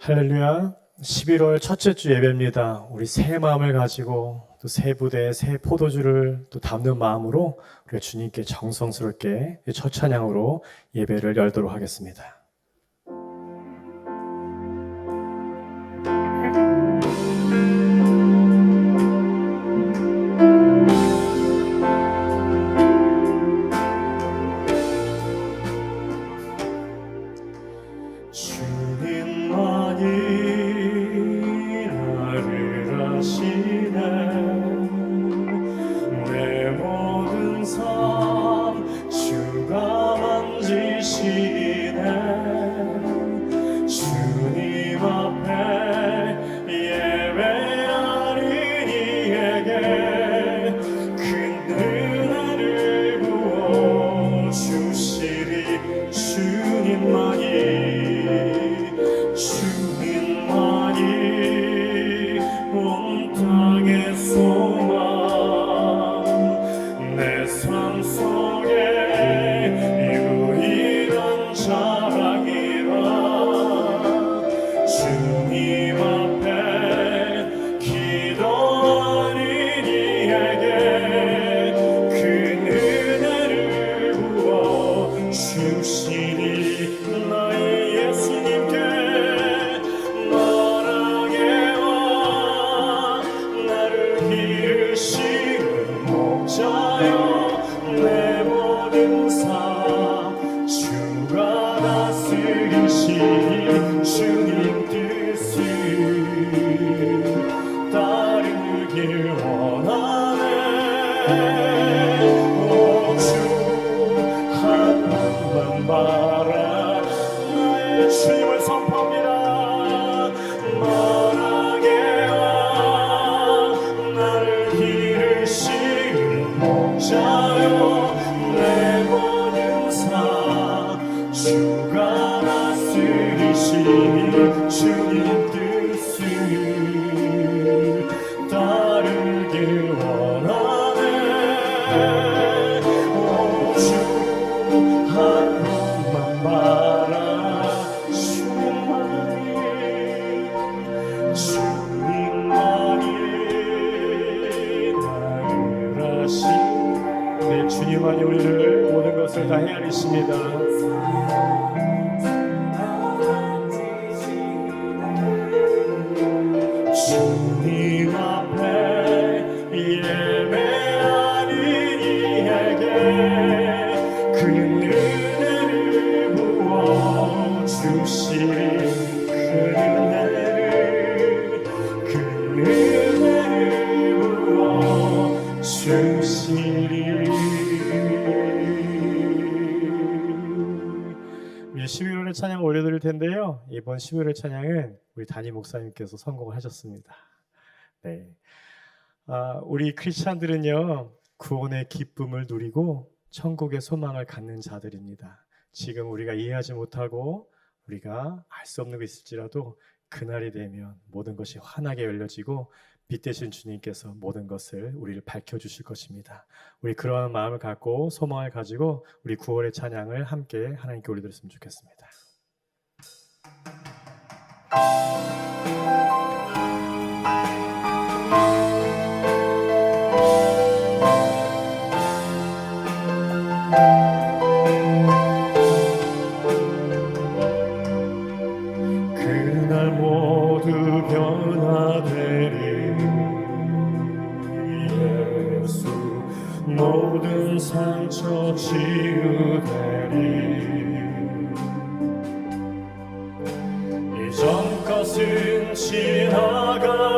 할렐루야. 11월 첫째 주 예배입니다. 우리 새 마음을 가지고 또 새 부대, 새 포도주를 또 담는 마음으로 우리가 주님께 정성스럽게 첫 찬양으로 예배를 열도록 하겠습니다. 주님을 선포합니다. 너에게 와 나를 기르시는 목자여 내 모든 삶 주가 다스리시니 주님 뜻을 따르길 원하네. 오주 한 번만 봐라. 주님만이 우리를 모든 것을 다 헤아리십니다. 주님 앞에 예배하는 이에게 그 은혜를 부어 주시리. 그 은혜를 부어 주시리. 11월의 찬양을 올려드릴 텐데요. 이번 11월의 찬양은 우리 담임 목사님께서 선곡을 하셨습니다. 네, 우리 크리스찬들은요 구원의 기쁨을 누리고 천국의 소망을 갖는 자들입니다. 지금 우리가 이해하지 못하고 우리가 알 수 없는 게 있을지라도 그날이 되면 모든 것이 환하게 열려지고 빛 대신 주님께서 모든 것을 우리를 밝혀주실 것입니다. 우리 그러한 마음을 갖고 소망을 가지고 우리 9월의 찬양을 함께 하나님께 올려드렸으면 좋겠습니다. 그날 모두 변화되리. 예수 모든 상처 치유되리. 이전 것은 지나가리라.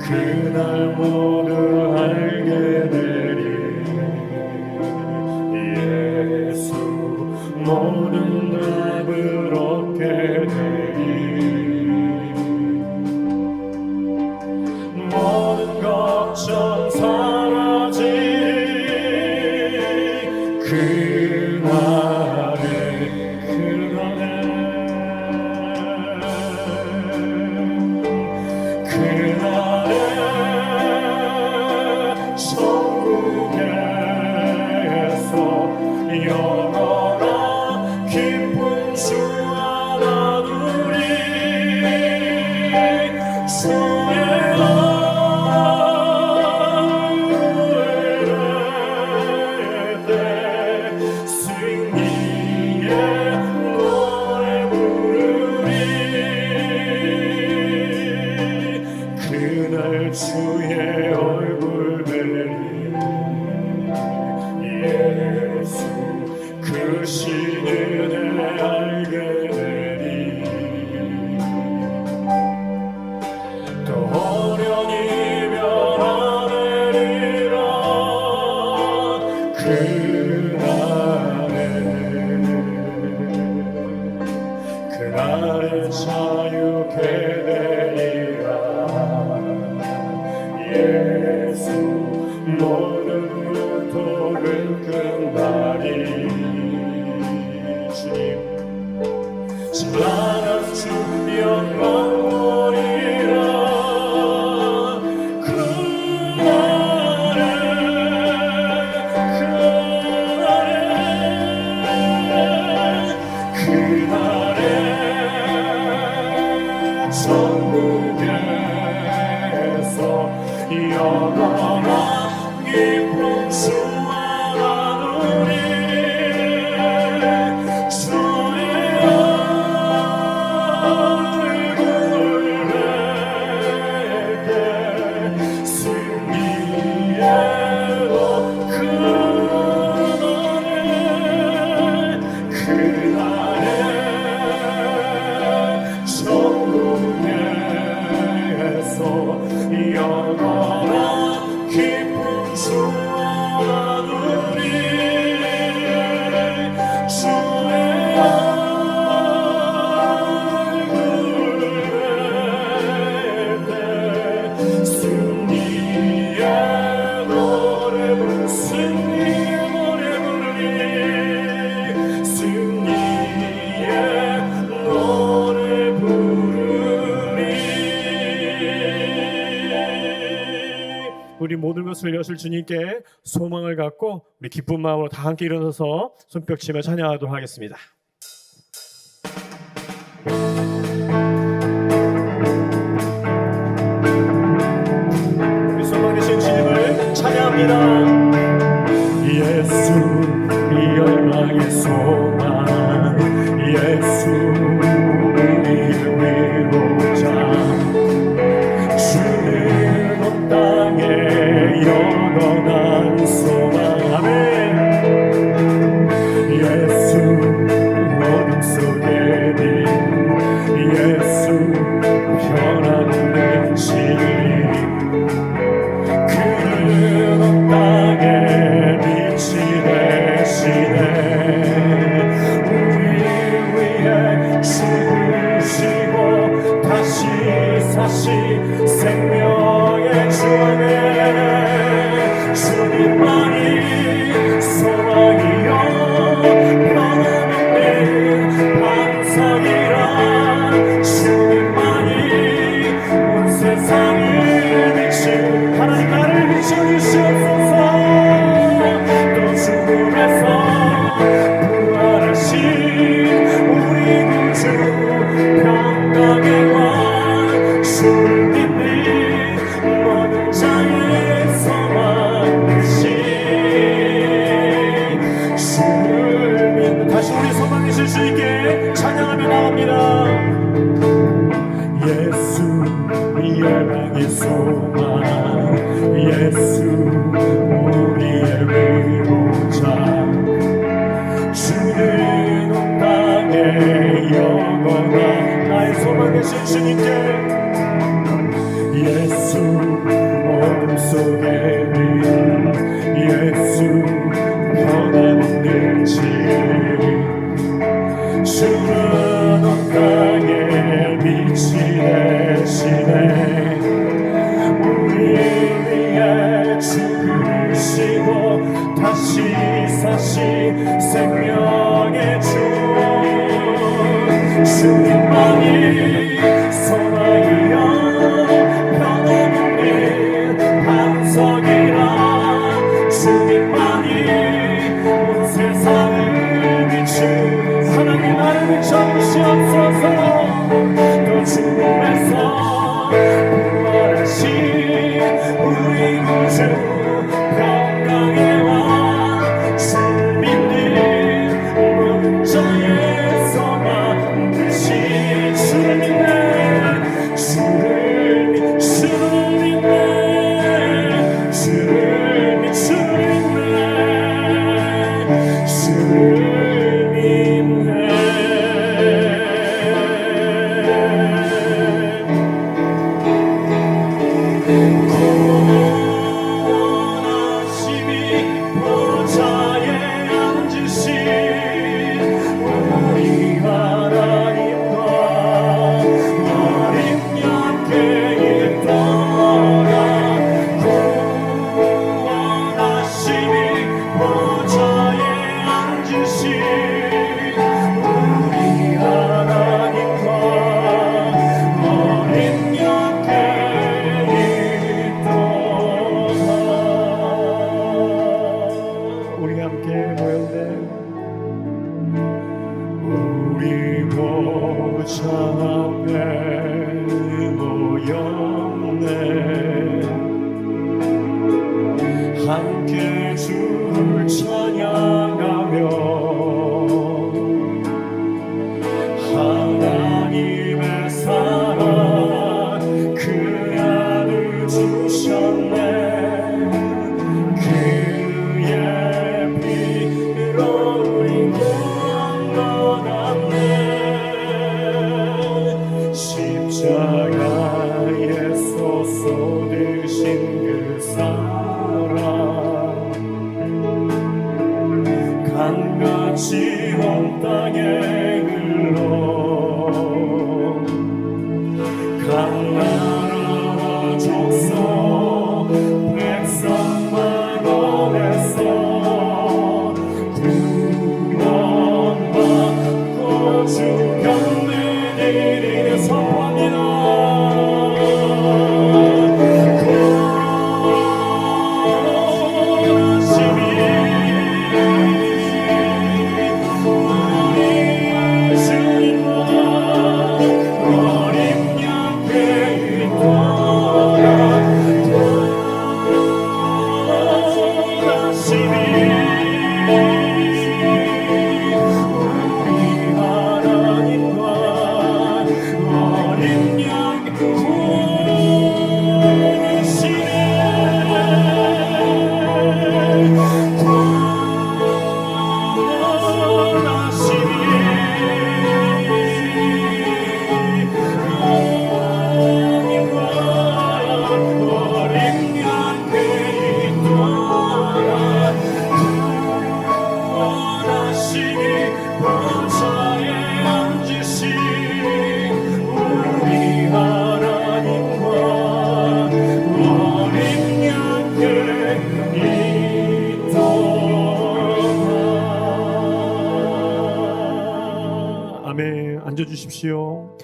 그날 모두 알게 되리. 예수 모든 답을 얻게 되리. 모든 걱정 사라지리. 그날에 천국에 주신 은혜 알게 되리. 또 어련히 변화되리라. 그날에 자유케 되리라. 예수 모든 무토를 끝나리. 주님 찬란한 주 영광 보리라. 그날에 천국에서 영원한 기쁨 수하나누리. 주의 얼굴을 뵙게 승리의 로. 그날에 천국에서 영원한 기쁨 주하나누리. 주의 얼굴을 뵙게 승리의 노래 부르리. 승리의 노래 부르리. 승리의 노래 부르리. 우리 모든 것을 여실 주님께 소망을 갖고 우리 기쁜 마음으로 다 함께 일어서서 손뼉치며 찬양하도록 하겠습니다. 우리 소망 되신 주님을 찬양합니다. 예수 이 열망의 소망, 예수 우리의 위로자. 주는 온 땅에 영원한 소망. 아멘. 예수 어둠 속에 님, 예수 변함없는 진리. 그는 온 땅에 빛이 되시네. 우리 위해 죽으시고 다시 사시 생명의 주안에. 주님만이 소망이요 변함없는 반석이라. 주님만이 온 세상을 비추 하나님 나를 비춰주시옵소서. 또 죽음에서 부활하신 우리 구주 평강의 왕. 주를 믿는 모든 자의 소망 되신. 주를 믿는 다시 우리 소망 되신 주님께 찬양하며 나갑니다. 예수 이 열방의 소망, 예수 우리의 위로자. 주는 온 땅에 영원한 나의 소망 되신 주님께. 예수 어둠 속에 님, 예수 변함없는 진리. 주는 온 땅에 빛이 되시네. 우리 위해 죽으시고 다시 사시 생명의 주. 주님만이 소망이요 변함없는 반석이라. 주님만이 온 세상을 비추 하나님 나를 비춰주시옵소서. 또 죽음에서 부활하신 우리 구주 평강의 왕. 주를 믿는 모든 자의 소망 되신 주님. 주를 찬양하며 하나님의 사랑 그 아들 주셨네. 그의 피로 우리 건너갔네. 십자가에 쏟으신 그 사랑 강같이 온 땅에 흘러 각 나라와 족속 백성만 원했어 구원받고 주 경배 드리며 앉아주십시오.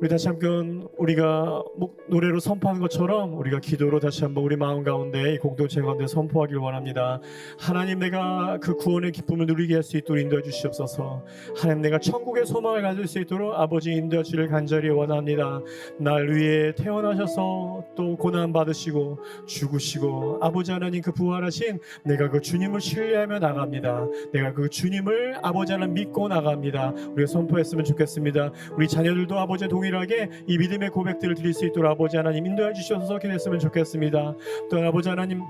우리 다시 한번 우리가 노래로 선포한 것처럼 우리가 기도로 다시 한번 우리 마음 가운데 이 공동체 가운데 선포하길 원합니다. 하나님, 내가 그 구원의 기쁨을 누리게 할 수 있도록 인도해 주시옵소서. 하나님, 내가 천국의 소망을 가질 수 있도록 아버지 인도해 주시를 간절히 원합니다. 날 위해 태어나셔서 또 고난 받으시고 죽으시고 아버지 하나님 그 부활하신 내가 그 주님을 신뢰하며 나갑니다. 내가 그 주님을 아버지 하나님 믿고 나갑니다. 우리가 선포했으면 좋겠습니다. 우리 자녀들도 아버지 동일하게 이 믿음의 고백들을 드릴 수 있도록 아버지 하나님 인도해 주셔서 기도했으면 좋겠습니다. 또한 아버지 하나님,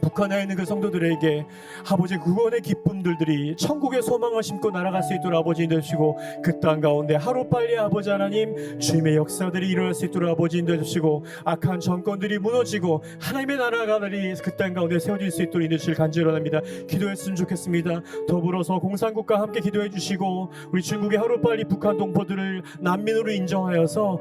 북한에 있는 그 성도들에게 아버지 구원의 기쁨들이 천국의 소망을 심고 날아갈 수 있도록 아버지 인도해 주시고 그 땅 가운데 하루빨리 아버지 하나님 주님의 역사들이 일어날 수 있도록 아버지 인도해 주시고 악한 정권들이 무너지고 하나님의 나라가 그 땅 가운데 세워질 수 있도록 인도해 주실 간절히 원합니다. 기도했으면 좋겠습니다. 더불어서 공산국과 함께 기도해 주시고 우리 중국이 하루빨리 북한 동포들을 난민으로 인정하여서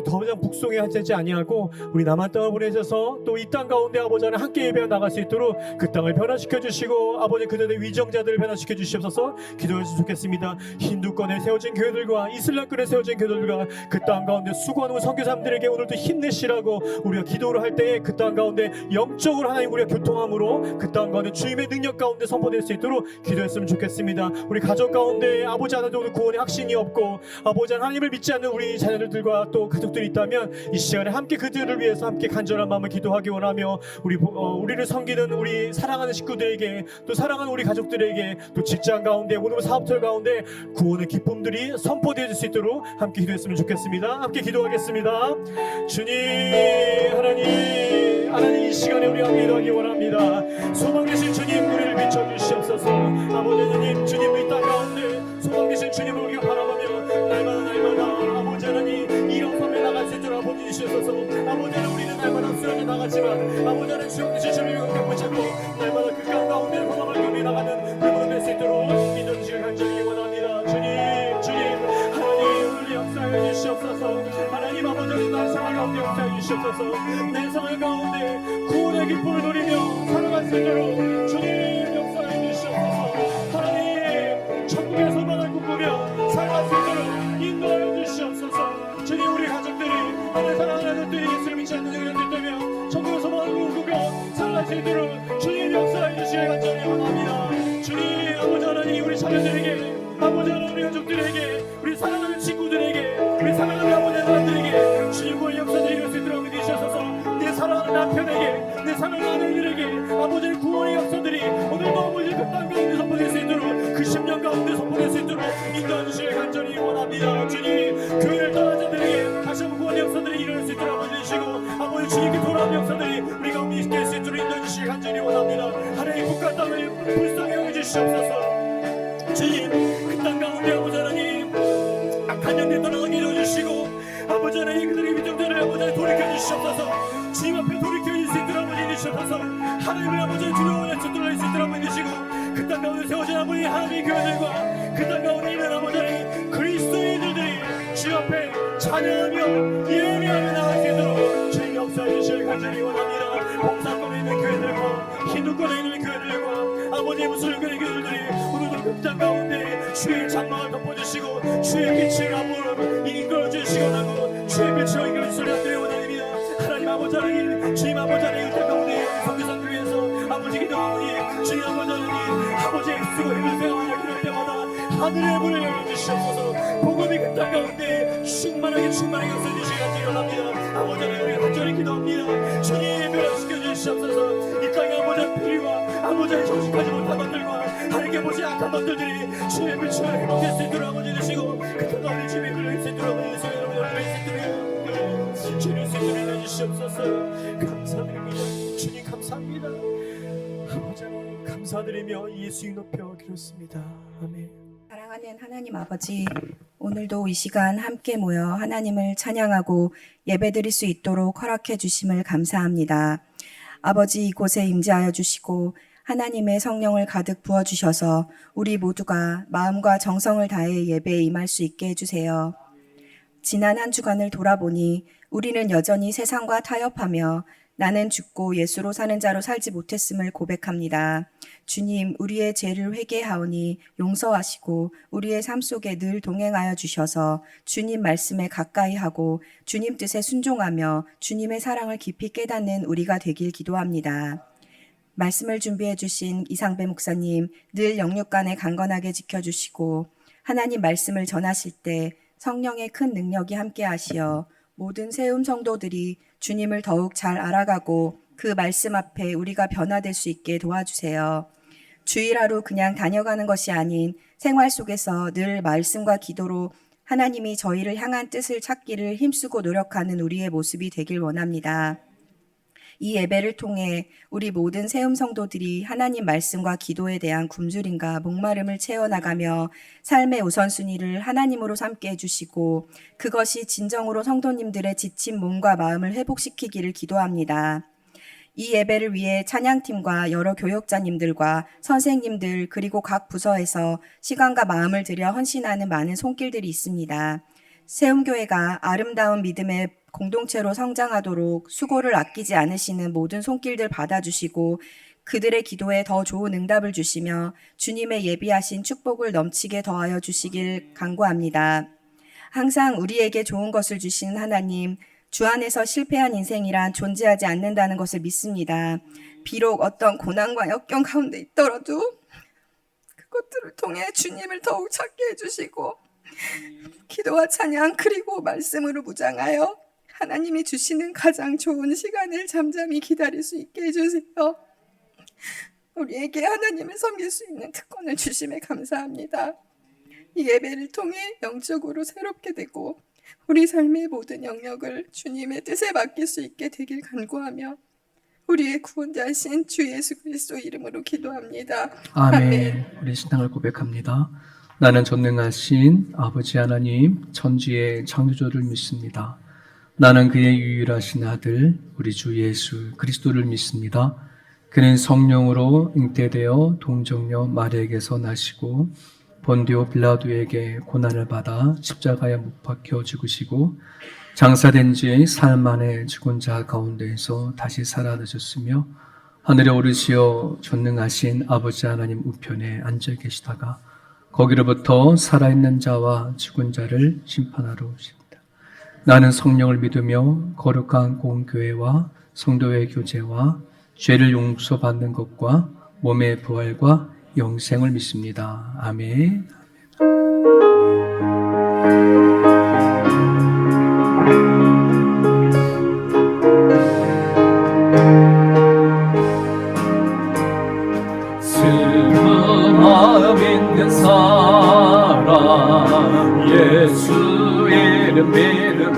더 이상 북송에 하지 아니하고 우리 남한 땅을 보내셔서 또 이 땅 가운데 아버지 하나님 함께 예배해 나갈 수 있도록 그 땅을 변화시켜 주시고 아버지 그들의 위정자들을 변화시켜 주시옵소서. 기도했으면 좋겠습니다. 힌두권에 세워진 교회들과 이슬람권에 세워진 교회들과 그 땅 가운데 수고하는 선교사님들에게 오늘도 힘내시라고 우리가 기도를 할 때에 그 땅 가운데 영적으로 하나님 우리가 교통함으로 그 땅 가운데 주님의 능력 가운데 선포될 수 있도록 기도했으면 좋겠습니다. 우리 가족 가운데 아버지 하나도 오늘 구원의 확신이 없고 아버지 하나님을 믿지 않는 우리 자녀들과 또 가족들이 있다면 이 시간에 함께 그들을 위해서 함께 간절한 마음을 기도하기 원하며 우리를 섬기는 우리 사랑하는 식구들에게 또 사랑하는 우리 가족들에게 또 직장 가운데 모든 사업들 가운데 구원의 기쁨들이 선포되어질 수 있도록 함께 기도했으면 좋겠습니다. 함께 기도하겠습니다. 주님 하나님 이 시간에 우리가 기도하기 원합니다. 소망 되신 주님 우리를 비춰주시옵소서. 아버지 하나님 주님 이 땅 가운데 소망 되신 주님을 우리가 바라보며 날마다 아버지 하나님 이런 섬에 나갈 수 있도록 아버지 주시옵소서. 아버지 하나님 우리는 날마다 쓰러져 나가지만 아버지 하나님 주님 되신 주님을 붙잡고 날마다 그 강 가운데 소망을 경히 나가는 그분을 뵐 수 있도록 믿음직을 간절히 원합니다. 주님 하나님 우리 역사해 주시옵소서. 하나님 아버지 하나님 나의 생활 가운데 역사해 주시옵소서. 내 생활 가운데 구원의 기쁨을 누리며 살아갈 수 있도록 주님 역사해 주시옵소서. 하나님 천국의 소망을 꿈꾸며 살아갈 수 있도록 인도하여 주시옵소서. 주님 우리 가족들이 하나님 사랑하는 아들들이 예수를 믿지 않는 영혼들 때문에 천국의 소망을 꿈꾸며 살아갈 수 있도록 주님 역사해 주시길 간절히 원합니다. 주님 아버지 하나님 우리 자녀들에게 아버지 하나님 우리 가족들에게 우리 사랑하는 친구들에게 우리 사랑하는 아버지 하나님들에게 주님의 역사들이 이룰 수 있도록 믿으셔서 내 사랑하는 남편에게 내 사랑하는 아들에게 아버지의 구원의 역사들이 오늘도 아버지 그 땅 가운데 선포될 수 있도록 그 10년 가운데 선포될 수 있도록 인도해주시길 간절히 원합니다. 주님, 교회를 떠난 자들에게 다시 한번 구원의 역사들이 일어날 수 있도록 아버지 주시고 아버지 주님께 돌아온 역사들이 우리 가운데 있을 수 있도록 인도해주시길 간절히 원합니다. 하나님 국가 땅을 불쌍히 여겨주시옵소서. 주님, 그 땅 가운데 아버지 하나님 악한 영들 떠나게 이루어주시고 아버지 하나님 그들의 믿음들을 아버지 하나님 돌이켜주시옵소서. 주님 앞에 돌이켜줄 수 있도록 아버지 해주시옵소서. 하나님을 아버지 두려워하는 쫓아낼 수 있도록 아버지 해주시고 그 땅 가운데 세워진 아버지 하나님의 교회들과 그 땅 가운데 있는 아버지 하나님 그리스도인들이 주 앞에 찬양하며 예배하며 나갈 수 있도록 주님 역사해 주시길 간절히 원합니다. 봉사권에 있는 교회들과 힌두권에 있는 교회들과 아버지의 무슬림권의 교회들이 오늘도 그 땅 가운데 주의 장막을 덮어주시고 주의 빛을 한번 이끌어주시고 나고 주의 빛으로 이끌어주시기 간절히 원합니다. 하나님 아버지 하나님 주님 아버지 하나님 그 땅 가운데 성교사를 위해서 아버지 기도하오니 주님 아버지 하나님 아버지 애쓰고 힘을 세워하여 기도할 때마다 하늘의 문을 열어주시옵소서. 복음이 그 땅 가운데 충만하게 역사해 주시기 간절히 원합니다. 아버지 하나님 우리가 간절히 기도합니다. 주님 변화시켜 주시옵소서. 이 땅에 아버지 피리와 아버지의 정직하지 못한 것들과 하나님께 보시 악한 것들이 주님의 빛으로 회복될 수 있도록 아버지 되시고 그 땅 가운데 주님의 빛을 수 있도록 아버지 되시고 여러분을 수 있도록 주님 수 있도록 해주시옵소서. 감사드립니다. 주님 감사합니다. 아버지 하나님 감사드리며 예수 높여 기도했습니다. 아멘. 사랑하는 하나님 아버지, 오늘도 이 시간 함께 모여 하나님을 찬양하고 예배드릴 수 있도록 허락해 주심을 감사합니다. 아버지 이곳에 임재하여 주시고 하나님의 성령을 가득 부어주셔서 우리 모두가 마음과 정성을 다해 예배에 임할 수 있게 해주세요. 지난 한 주간을 돌아보니 우리는 여전히 세상과 타협하며 나는 죽고 예수로 사는 자로 살지 못했음을 고백합니다. 주님, 우리의 죄를 회개하오니 용서하시고 우리의 삶 속에 늘 동행하여 주셔서 주님 말씀에 가까이 하고 주님 뜻에 순종하며 주님의 사랑을 깊이 깨닫는 우리가 되길 기도합니다. 말씀을 준비해 주신 이상배 목사님, 늘 영육간에 강건하게 지켜주시고 하나님 말씀을 전하실 때 성령의 큰 능력이 함께 하시어 모든 세움 성도들이 주님을 더욱 잘 알아가고 그 말씀 앞에 우리가 변화될 수 있게 도와주세요. 주일 하루 그냥 다녀가는 것이 아닌 생활 속에서 늘 말씀과 기도로 하나님이 저희를 향한 뜻을 찾기를 힘쓰고 노력하는 우리의 모습이 되길 원합니다. 이 예배를 통해 우리 모든 세움 성도들이 하나님 말씀과 기도에 대한 굶주림과 목마름을 채워나가며 삶의 우선순위를 하나님으로 삼게 해주시고 그것이 진정으로 성도님들의 지친 몸과 마음을 회복시키기를 기도합니다. 이 예배를 위해 찬양팀과 여러 교역자님들과 선생님들 그리고 각 부서에서 시간과 마음을 들여 헌신하는 많은 손길들이 있습니다. 세움교회가 아름다운 믿음의 공동체로 성장하도록 수고를 아끼지 않으시는 모든 손길들 받아주시고 그들의 기도에 더 좋은 응답을 주시며 주님의 예비하신 축복을 넘치게 더하여 주시길 간구합니다. 항상 우리에게 좋은 것을 주신 하나님, 주 안에서 실패한 인생이란 존재하지 않는다는 것을 믿습니다. 비록 어떤 고난과 역경 가운데 있더라도 그것들을 통해 주님을 더욱 찾게 해주시고 기도와 찬양 그리고 말씀으로 무장하여 하나님이 주시는 가장 좋은 시간을 잠잠히 기다릴 수 있게 해주세요. 우리에게 하나님을 섬길 수 있는 특권을 주심에 감사합니다. 이 예배를 통해 영적으로 새롭게 되고 우리 삶의 모든 영역을 주님의 뜻에 맡길 수 있게 되길 간구하며 우리의 구원자이신 주 예수 그리스도 이름으로 기도합니다. 아멘. 우리 신앙을 고백합니다. 나는 전능하신 아버지 하나님 천지의 창조주를 믿습니다. 나는 그의 유일하신 아들 우리 주 예수 그리스도를 믿습니다. 그는 성령으로 잉태되어 동정녀 마리아에게서 나시고 본디오 빌라도에게 고난을 받아 십자가에 못 박혀 죽으시고 장사된 지 사흘 만에 죽은 자 가운데에서 다시 살아나셨으며 하늘에 오르시어 전능하신 아버지 하나님 우편에 앉아 계시다가 거기로부터 살아있는 자와 죽은 자를 심판하러 오십니다. 나는 성령을 믿으며 거룩한 공교회와 성도의 교제와 죄를 용서받는 것과 몸의 부활과 영생을 믿습니다. 아멘. 슬픈 마음 있는 사람 예수 이름 믿으면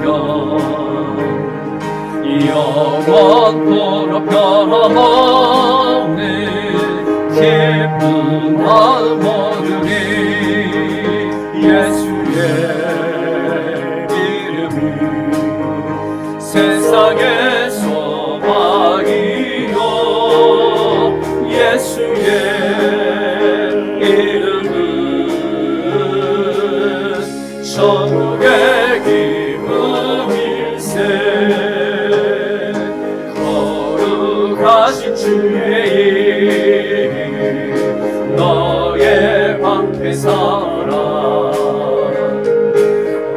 영원토록 변함없는 기쁜 마음 얻으리. 예수의 이름이 세상의 소망이요 예수의 이름은 천국의 기쁨일세. 거룩하신 주의 이름 너의 방패 삼아라.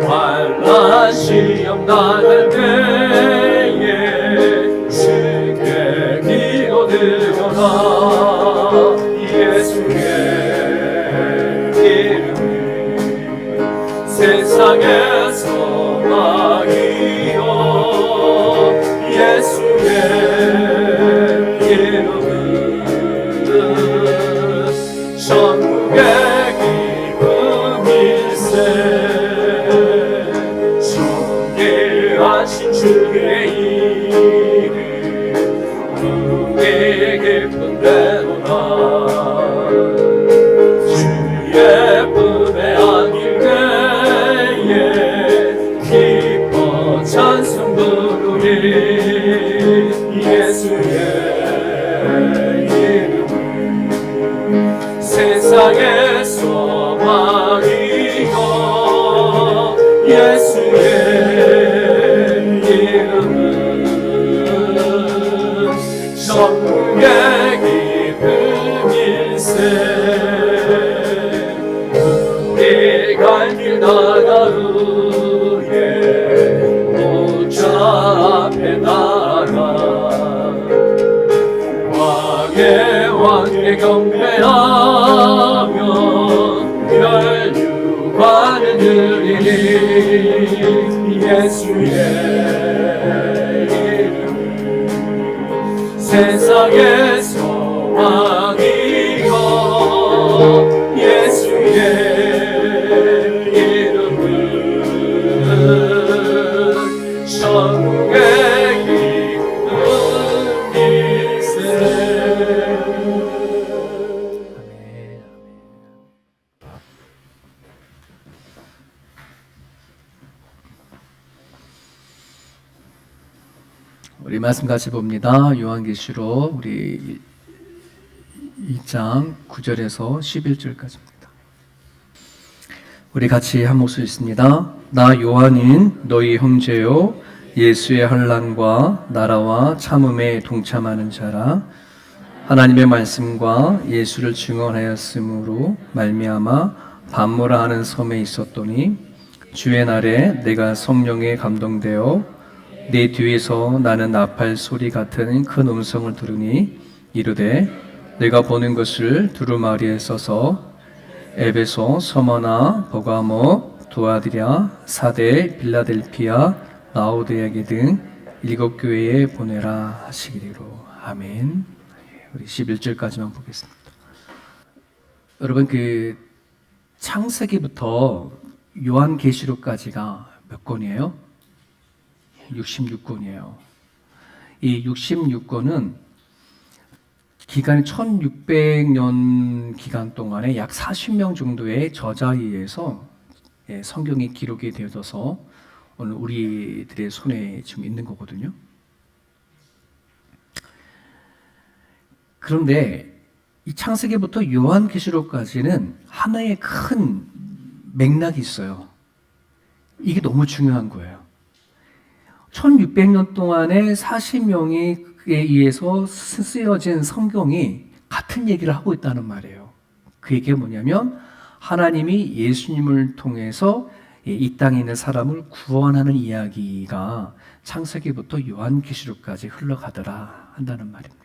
환난 시험 당할 때에 주께 기도드려라. 예수의 이름이 세상의 소망이요 예수의 이름은 천국의 기쁨일세. 존귀하신 주의 이름 누게 기쁜데도다. 주의 품에 안길 때에 기뻐 찬송 부르리. 예수의 이름은 세상의 소망이요 예수의 이름은 천국의 기쁨일세. 우리 갈 길 나가우에 목자 앞에 나가 왕의 경배하며 혈육관을 드리리. 예수의 이름 세상의 소망이요 예수의 이름은 천국의 기쁨일세. 우리 말씀 같이 봅니다. 요한계시록 우리 2장 9절에서 11절까지입니다. 우리 같이 한 목소리 있습니다. 나 요한인 너희 형제요 예수의 환난과 나라와 참음에 동참하는 자라. 하나님의 말씀과 예수를 증언하였으므로 말미암아 반모라 하는 섬에 있었더니 주의 날에 내가 성령에 감동되어 내 뒤에서 나는 나팔 소리 같은 큰 음성을 들으니 이르되 내가 보는 것을 두루마리에 써서 에베소, 서머나, 버가모, 두아디랴, 사대, 빌라델피아, 라오디게아 등 7교회에 보내라 하시기로. 아멘. 우리 11절까지만 보겠습니다. 여러분 그 창세기부터 요한계시록까지가 몇 권이에요? 66권이에요. 이 66권은 기간이 1600년 기간 동안에 약 40명 정도의 저자에 의해서 성경이 기록이 되어져서 오늘 우리들의 손에 지금 있는 거거든요. 그런데 이 창세기부터 요한계시록까지는 하나의 큰 맥락이 있어요. 이게 너무 중요한 거예요. 1600년 동안에 40명에 의해서 쓰여진 성경이 같은 얘기를 하고 있다는 말이에요. 그 얘기가 뭐냐면 하나님이 예수님을 통해서 이 땅에 있는 사람을 구원하는 이야기가 창세기부터 요한계시록까지 흘러가더라 한다는 말입니다.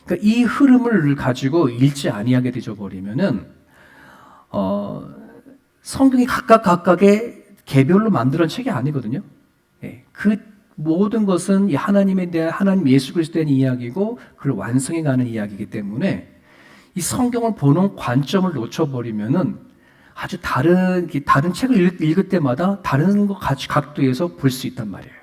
그러니까 이 흐름을 가지고 읽지 아니하게 되어버리면은 성경이 각각의 개별로 만들어진 책이 아니거든요. 그 모든 것은 하나님에 대한 하나님 예수 그리스도에 대한 이야기고 그걸 완성해 가는 이야기이기 때문에 이 성경을 보는 관점을 놓쳐버리면은 아주 다른 책을 읽을 때마다 다른 각도에서 볼 수 있단 말이에요.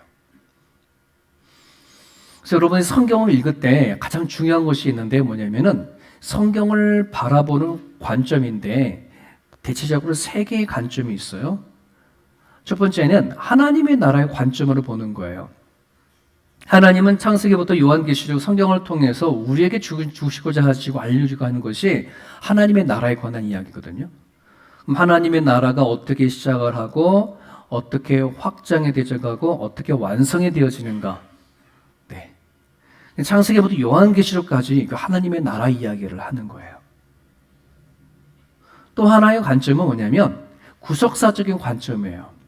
그래서 여러분이 성경을 읽을 때 가장 중요한 것이 있는데 뭐냐면은 성경을 바라보는 관점인데 대체적으로 세 개의 관점이 있어요. 첫 번째는 하나님의 나라의 관점으로 보는 거예요. 하나님은 창세기부터 요한계시록 성경을 통해서 우리에게 주시고자 하시고 알려주고 하는 것이 하나님의 나라에 관한 이야기거든요. 그럼 하나님의 나라가 어떻게 시작을 하고 어떻게 확장이 되어가고 어떻게 완성이 되어지는가. 네. 창세기부터 요한계시록까지 하나님의 나라 이야기를 하는 거예요. 또 하나의 관점은 뭐냐면 구속사적인 관점이에요.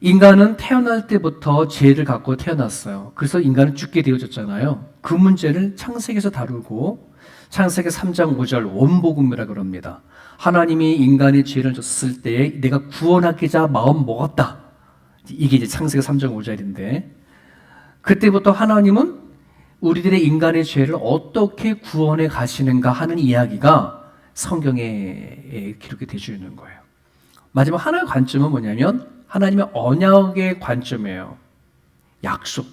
인간은 태어날 때부터 죄를 갖고 태어났어요. 그래서 인간은 죽게 되어졌잖아요. 그 문제를 창세기에서 다루고 창세기 3장 5절 원복음이라고 그럽니다. 하나님이 인간의 죄를 졌을 때에 내가 구원하기자 마음 먹었다. 이게 이제 창세기 3장 5절인데 그때부터 하나님은 우리들의 인간의 죄를 어떻게 구원해 가시는가 하는 이야기가 성경에 기록이 되어 있는 거예요. 마지막 하나의 관점은 뭐냐면 하나님의 언약의 관점이에요. 약속.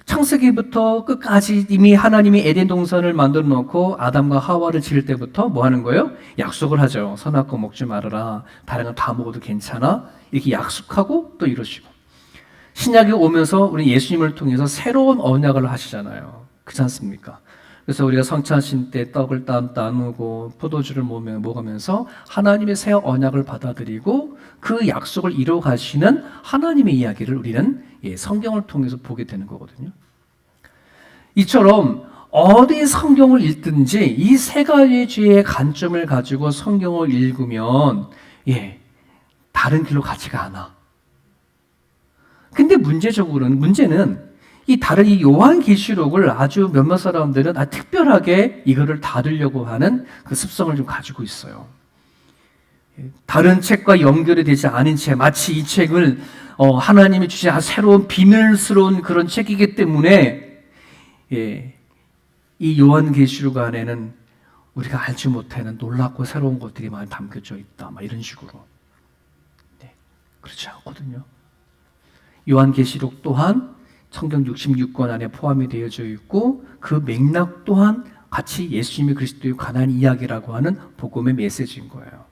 창세기부터 끝까지 이미 하나님이 에덴 동산을 만들어 놓고 아담과 하와를 지을 때부터 뭐 하는 거예요? 약속을 하죠. 선악과 먹지 말아라. 다른 건 다 먹어도 괜찮아. 이렇게 약속하고 또 이러시고. 신약이 오면서 우리 예수님을 통해서 새로운 언약을 하시잖아요. 그렇지 않습니까? 그래서 우리가 성찬신 때 떡을 나누고 포도주를 먹으면서 하나님의 새 언약을 받아들이고 그 약속을 이루어 가시는 하나님의 이야기를 우리는 성경을 통해서 보게 되는 거거든요. 이처럼 어디 성경을 읽든지 이 세 가지의 관점을 가지고 성경을 읽으면 다른 길로 가지가 않아. 근데 문제는 이 다른 이 요한계시록을 아주 몇몇 사람들은 특별하게 이거를 다루려고 하는 그 습성을 좀 가지고 있어요. 다른 책과 연결이 되지 않은 책, 마치 이 책을 하나님이 주신 새로운 비밀스러운 그런 책이기 때문에 이 요한계시록 안에는 우리가 알지 못하는 놀랍고 새로운 것들이 많이 담겨져 있다. 막 이런 식으로. 그렇지 않거든요. 요한계시록 또한 성경 66권 안에 포함이 되어져 있고 그 맥락 또한 같이 예수님이 그리스도에 관한 이야기라고 하는 복음의 메시지인 거예요.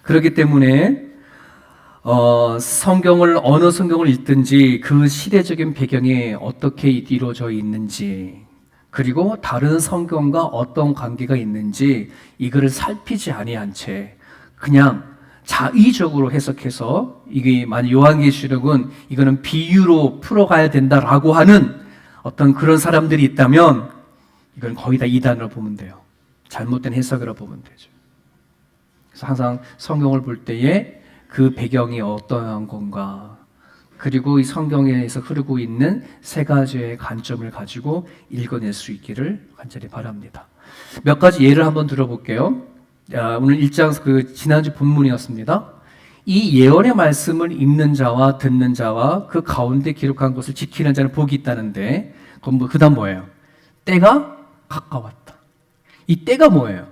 그렇기 때문에 어느 성경을 읽든지 그 시대적인 배경이 어떻게 이루어져 있는지 그리고 다른 성경과 어떤 관계가 있는지 이거를 살피지 아니한 채 그냥 자의적으로 해석해서 이게 만약 요한계시록은 이거는 비유로 풀어가야 된다라고 하는 어떤 그런 사람들이 있다면 이건 거의 다 이단으로 보면 돼요. 잘못된 해석이라고 보면 되죠. 그래서 항상 성경을 볼 때에 그 배경이 어떠한 건가 그리고 이 성경에서 흐르고 있는 세 가지의 관점을 가지고 읽어낼 수 있기를 간절히 바랍니다. 몇 가지 예를 한번 들어볼게요. 오늘 1장 지난주 본문이었습니다. 이 예언의 말씀을 읽는 자와 듣는 자와 그 가운데 기록한 것을 지키는 자는 복이 있다는데 그 다음 뭐예요? 때가 가까웠다. 이 때가 뭐예요?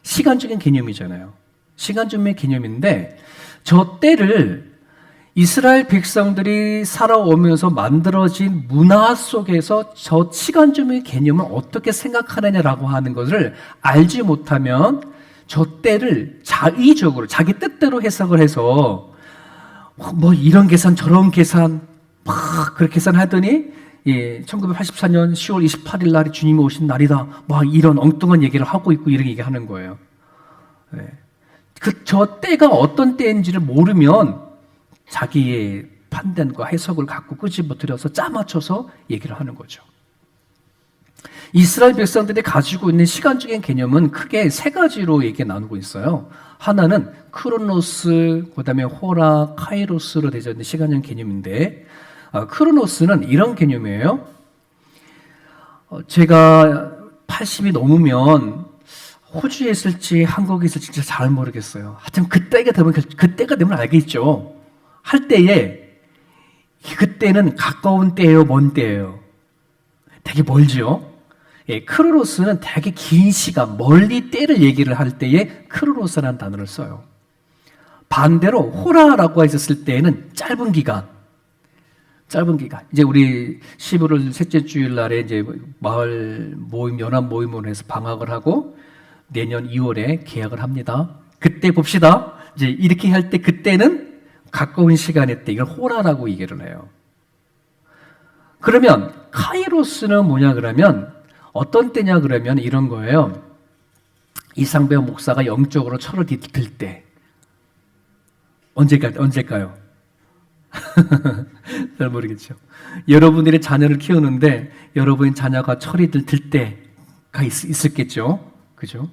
시간적인 개념이잖아요. 시간적인 개념인데 저 때를 이스라엘 백성들이 살아오면서 만들어진 문화 속에서 저 시간점의 개념을 어떻게 생각하느냐라고 하는 것을 알지 못하면 저 때를 자의적으로 자기 뜻대로 해석을 해서 뭐 이런 계산 저런 계산 막 그렇게 계산하더니 1984년 10월 28일 날이 주님이 오신 날이다 막 이런 엉뚱한 얘기를 하고 있고 이런 얘기하는 거예요. 저 때가 어떤 때인지를 모르면 자기의 판단과 해석을 갖고 끄집어들여서 짜맞춰서 얘기를 하는 거죠. 이스라엘 백성들이 가지고 있는 시간적인 개념은 크게 세 가지로 얘기 나누고 있어요. 하나는 크로노스, 그 다음에 호라, 카이로스로 되어 있는 시간적 개념인데 크로노스는 이런 개념이에요. 제가 80이 넘으면 호주에 있을지 한국에 있을지 진짜 잘 모르겠어요. 하여튼 그때가 되면 알겠죠. 할 때에 그때는 가까운 때예요, 먼 때예요? 되게 멀죠? 예, 크로노스는 되게 긴 시간, 멀리 때를 얘기를 할 때에 크로노스라는 단어를 써요. 반대로 호라라고 했었을 때에는 짧은 기간. 이제 우리 11월 셋째 주일 날에 이제 마을 모임, 연합 모임으로 해서 방학을 하고 내년 2월에 개학을 합니다. 그때 봅시다. 이제 이렇게 할 때 그때는 가까운 시간의 때, 이걸 호라라고 얘기를 해요. 그러면 카이로스는 뭐냐 그러면 어떤 때냐 그러면 이런 거예요. 이상배우 목사가 영적으로 철을 들 때. 언제일까요? 잘 모르겠죠. 여러분들이 자녀를 키우는데 여러분의 자녀가 철이 들 때가 있었겠죠. 그죠?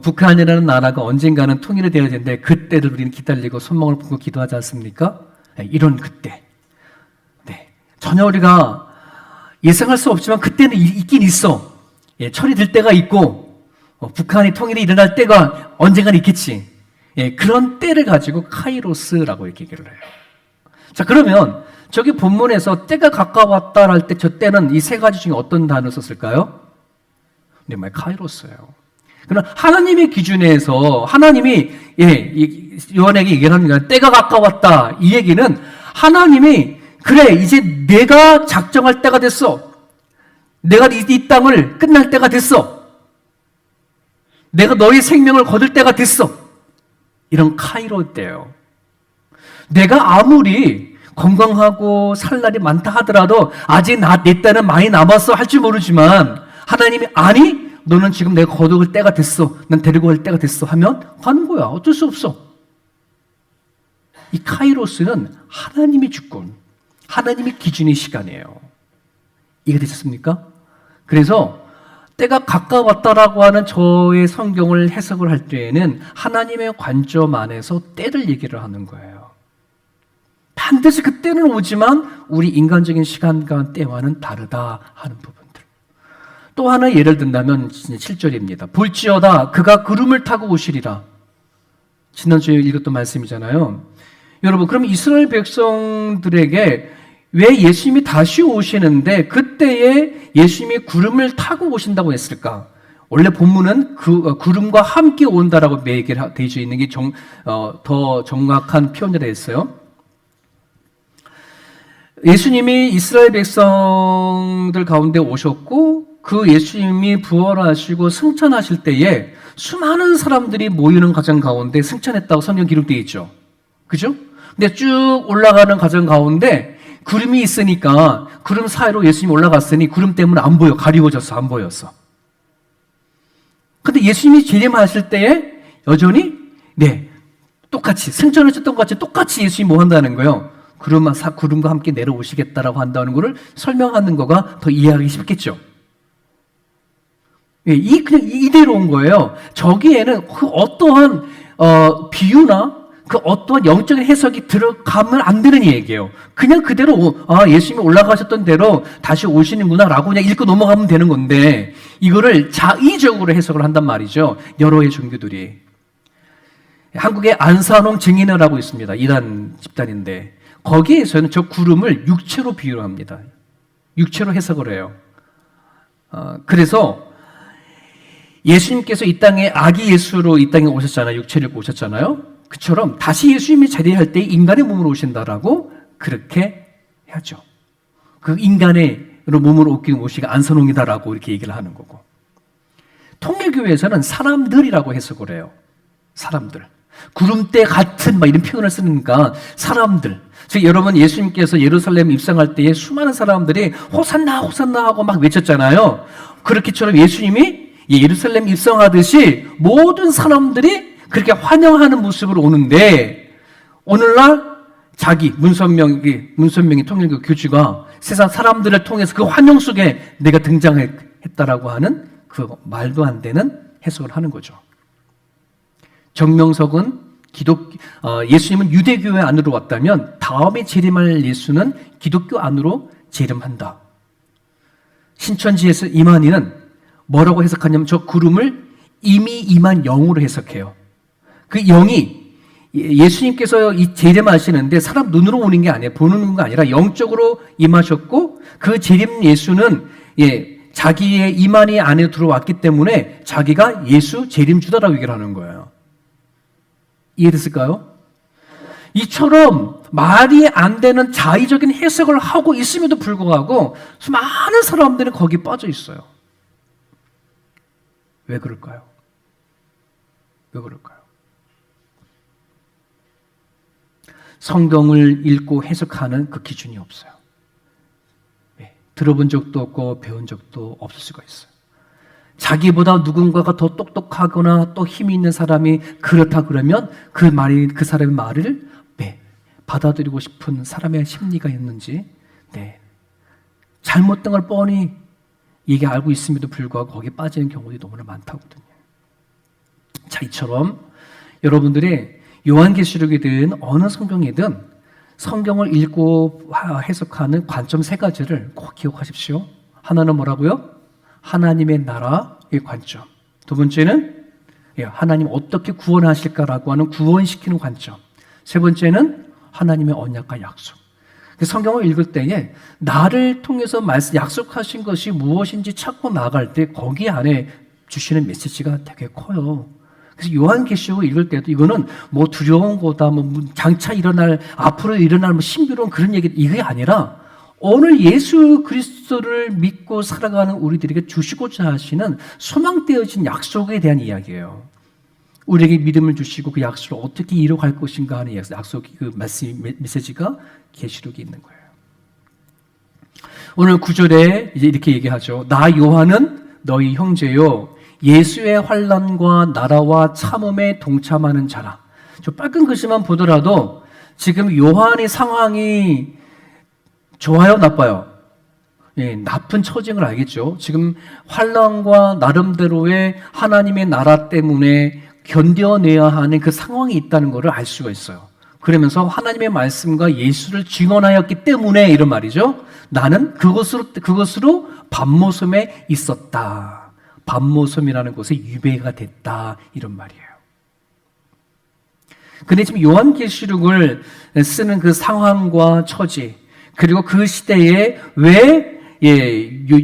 북한이라는 나라가 언젠가는 통일이 되어야 되는데 그때를 우리는 기다리고 손목을 품고 기도하지 않습니까? 네, 이런 그때. 네. 전혀 우리가 예상할 수 없지만 그때는 있긴 있어. 예, 철이 들 때가 있고 북한이 통일이 일어날 때가 언젠가는 있겠지. 예, 그런 때를 가지고 카이로스라고 이렇게 얘기를 해요. 자, 그러면 저기 본문에서 때가 가까웠다 할 때 저 때는 이 세 가지 중에 어떤 단어를 썼을까요? 네, 말 카이로스예요. 그러나 하나님의 기준에서 하나님이 요한에게 얘기를 하는 거야. 때가 가까웠다. 이 얘기는 하나님이 그래 이제 내가 작정할 때가 됐어. 내가 이 땅을 끝날 때가 됐어. 내가 너의 생명을 거둘 때가 됐어. 이런 카이로 때예요. 내가 아무리 건강하고 살 날이 많다 하더라도 아직 내 때는 많이 남았어 할지 모르지만 하나님이 아니 너는 지금 내가 거둘 때가 됐어. 난 데리고 갈 때가 됐어 하면 가는 거야. 어쩔 수 없어. 이 카이로스는 하나님의 주권, 하나님의 기준의 시간이에요. 이해되셨습니까? 그래서 때가 가까웠다라고 하는 저의 성경을 해석을 할 때에는 하나님의 관점 안에서 때를 얘기를 하는 거예요. 반드시 그때는 오지만 우리 인간적인 시간과 때와는 다르다 하는 부분들. 또 하나 예를 든다면 7절입니다. 볼지어다 그가 구름을 타고 오시리라. 지난주에 읽었던 말씀이잖아요. 여러분, 그럼 이스라엘 백성들에게 왜 예수님이 다시 오시는데 그때에 예수님이 구름을 타고 오신다고 했을까? 원래 본문은 그 구름과 함께 온다라고 얘기를 되어 있는 게 더 정확한 표현을 했어요. 예수님이 이스라엘 백성들 가운데 오셨고 그 예수님이 부활하시고 승천하실 때에 수많은 사람들이 모이는 과정 가운데 승천했다고 성경 기록되어 있죠. 그죠? 근데 쭉 올라가는 과정 가운데 구름이 있으니까 구름 사이로 예수님이 올라갔으니 구름 때문에 안 보여. 가리워졌어. 안 보였어. 근데 예수님이 재림하실 때에 여전히 똑같이 승천하셨던 것 같이 똑같이 예수님이 뭐 한다는 거예요? 구름과 함께 내려오시겠다라고 한다는 것을 설명하는 거가 더 이해하기 쉽겠죠. 그냥 이대로 온 거예요. 저기에는 그 어떠한 비유나 그 어떠한 영적인 해석이 들어가면 안 되는 얘기예요. 그냥 그대로 예수님이 올라가셨던 대로 다시 오시는구나라고 그냥 읽고 넘어가면 되는 건데 이거를 자의적으로 해석을 한단 말이죠. 여러의 종교들이. 한국에 안산홍 증인회라고 있습니다. 이단 집단인데 거기에서는 저 구름을 육체로 비유를 합니다. 육체로 해석을 해요. 그래서 예수님께서 이 땅에 아기 예수로 이 땅에 오셨잖아요. 육체를 입고 오셨잖아요. 그처럼 다시 예수님이 자리할 때 인간의 몸으로 오신다라고 그렇게 하죠. 그 인간의 몸으로 오긴 오시가 안선홍이다라고 이렇게 얘기를 하는 거고. 통일교회에서는 사람들이라고 해석을 해요. 사람들. 구름대 같은 이런 표현을 쓰니까 사람들. 즉 여러분 예수님께서 예루살렘 입성할 때에 수많은 사람들이 호산나 호산나 하고 막 외쳤잖아요. 그렇게처럼 예수님이 예루살렘 입성하듯이 모든 사람들이 그렇게 환영하는 모습으로 오는데 오늘날 자기 문선명이 통일교 교주가 세상 사람들을 통해서 그 환영 속에 내가 등장했다라고 하는 그 말도 안 되는 해석을 하는 거죠. 정명석은 예수님은 유대교회 안으로 왔다면 다음에 재림할 예수는 기독교 안으로 재림한다. 신천지에서 이만희는 뭐라고 해석하냐면 저 구름을 이미 임한 영으로 해석해요. 그 영이 예수님께서 이 재림하시는데 사람 눈으로 오는 게 아니에요. 보는 게 아니라 영적으로 임하셨고 그 재림 예수는 자기의 임한이 안에 들어왔기 때문에 자기가 예수 재림주다라고 얘기를 하는 거예요. 이해됐을까요? 이처럼 말이 안 되는 자의적인 해석을 하고 있음에도 불구하고 많은 사람들이 거기에 빠져 있어요. 왜 그럴까요? 왜 그럴까요? 성경을 읽고 해석하는 그 기준이 없어요. 들어본 적도 없고 배운 적도 없을 수가 있어요. 자기보다 누군가가 더 똑똑하거나 또 힘이 있는 사람이 그렇다 그러면 그 사람의 말을 받아들이고 싶은 사람의 심리가 있는지 잘못된 걸 뻔히 이게 알고 있음에도 불구하고 거기에 빠지는 경우들이 너무나 많다거든요. 자, 이처럼 여러분들이 요한계시록이든 어느 성경이든 성경을 읽고 해석하는 관점 세 가지를 꼭 기억하십시오. 하나는 뭐라고요? 하나님의 나라의 관점. 두 번째는 하나님 어떻게 구원하실까라고 하는 구원시키는 관점. 세 번째는 하나님의 언약과 약속. 성경을 읽을 때에 나를 통해서 약속하신 것이 무엇인지 찾고 나갈 때 거기 안에 주시는 메시지가 되게 커요. 그래서 요한계시록을 읽을 때도 이거는 뭐 두려운 거다, 뭐 장차 일어날, 앞으로 일어날 뭐 신비로운 그런 얘기, 이게 아니라 오늘 예수 그리스도를 믿고 살아가는 우리들에게 주시고자 하시는 소망되어진 약속에 대한 이야기예요. 우리에게 믿음을 주시고 그 약속을 어떻게 이뤄갈 것인가 하는 약속이, 그 메시지가 계시록에 있는 거예요. 오늘 9절에 이제 이렇게 얘기하죠. 나 요한은 너희 형제요 예수의 환난과 나라와 참음에 동참하는 자라. 저 빨간 글씨만 보더라도 지금 요한의 상황이 좋아요, 나빠요? 나쁜 처지인 걸 알겠죠. 지금 환난과 나름대로의 하나님의 나라 때문에 견뎌내야 하는 그 상황이 있다는 것을 알 수가 있어요. 그러면서 하나님의 말씀과 예수를 증언하였기 때문에 이런 말이죠. 나는 그것으로 밤모섬에 있었다. 밤모섬이라는 곳에 유배가 됐다. 이런 말이에요. 근데 지금 요한계시록을 쓰는 그 상황과 처지, 그리고 그 시대에 왜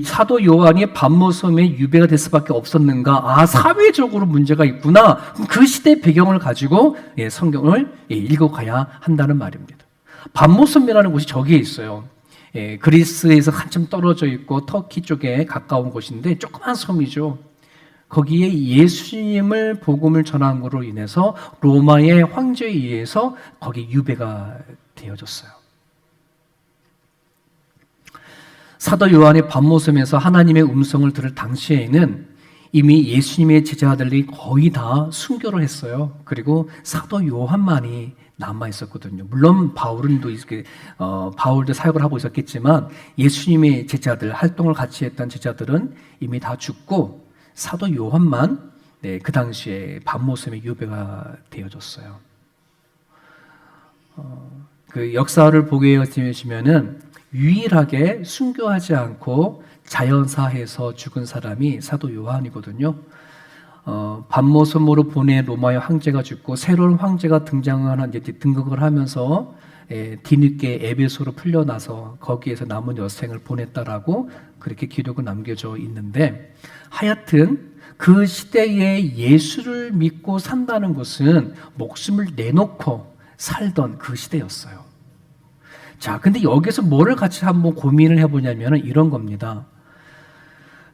사도 요한이 밤모섬에 유배가 될 수밖에 없었는가? 사회적으로 문제가 있구나. 그 시대 배경을 가지고 성경을 읽어가야 한다는 말입니다. 밤모섬이라는 곳이 저기에 있어요. 그리스에서 한참 떨어져 있고 터키 쪽에 가까운 곳인데 조그만 섬이죠. 거기에 예수님을 복음을 전한 것으로 인해서 로마의 황제에 의해서 거기 유배가 되어졌어요. 사도 요한의 밤모섬에서 하나님의 음성을 들을 당시에는 이미 예수님의 제자들이 거의 다 순교를 했어요. 그리고 사도 요한만이 남아 있었거든요. 물론 바울도 사역을 하고 있었겠지만 예수님의 제자들, 활동을 같이 했던 제자들은 이미 다 죽고 사도 요한만 그 당시에 밤모섬에 유배가 되어졌어요. 그 역사를 보게 되시면은 유일하게 순교하지 않고 자연사해서 죽은 사람이 사도 요한이거든요. 밤모섬으로 보낸 로마의 황제가 죽고 새로운 황제가 등극을 하면서 뒤늦게 에베소로 풀려나서 거기에서 남은 여생을 보냈다라고 그렇게 기록은 남겨져 있는데, 하여튼 그 시대에 예수를 믿고 산다는 것은 목숨을 내놓고 살던 그 시대였어요. 자, 근데 여기서 뭐를 같이 한번 고민을 해보냐면 이런 겁니다.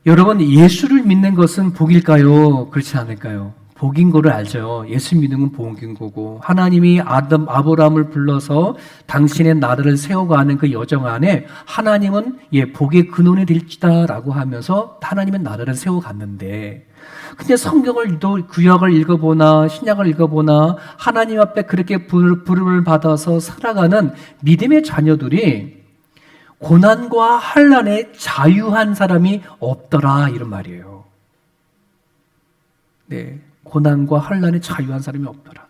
여러분, 예수를 믿는 것은 복일까요? 그렇지 않을까요? 복인 거를 알죠. 예수 믿는 건 복인 거고, 하나님이 아브라함을 불러서 당신의 나라를 세워가는 그 여정 안에 하나님은 복의 근원이 될지다라고 하면서 하나님의 나라를 세워갔는데, 근데 성경을 구약을 읽어보나 신약을 읽어보나 하나님 앞에 그렇게 부름을 받아서 살아가는 믿음의 자녀들이 고난과 환난에 자유한 사람이 없더라, 이런 말이에요. 고난과 환난에 자유한 사람이 없더라.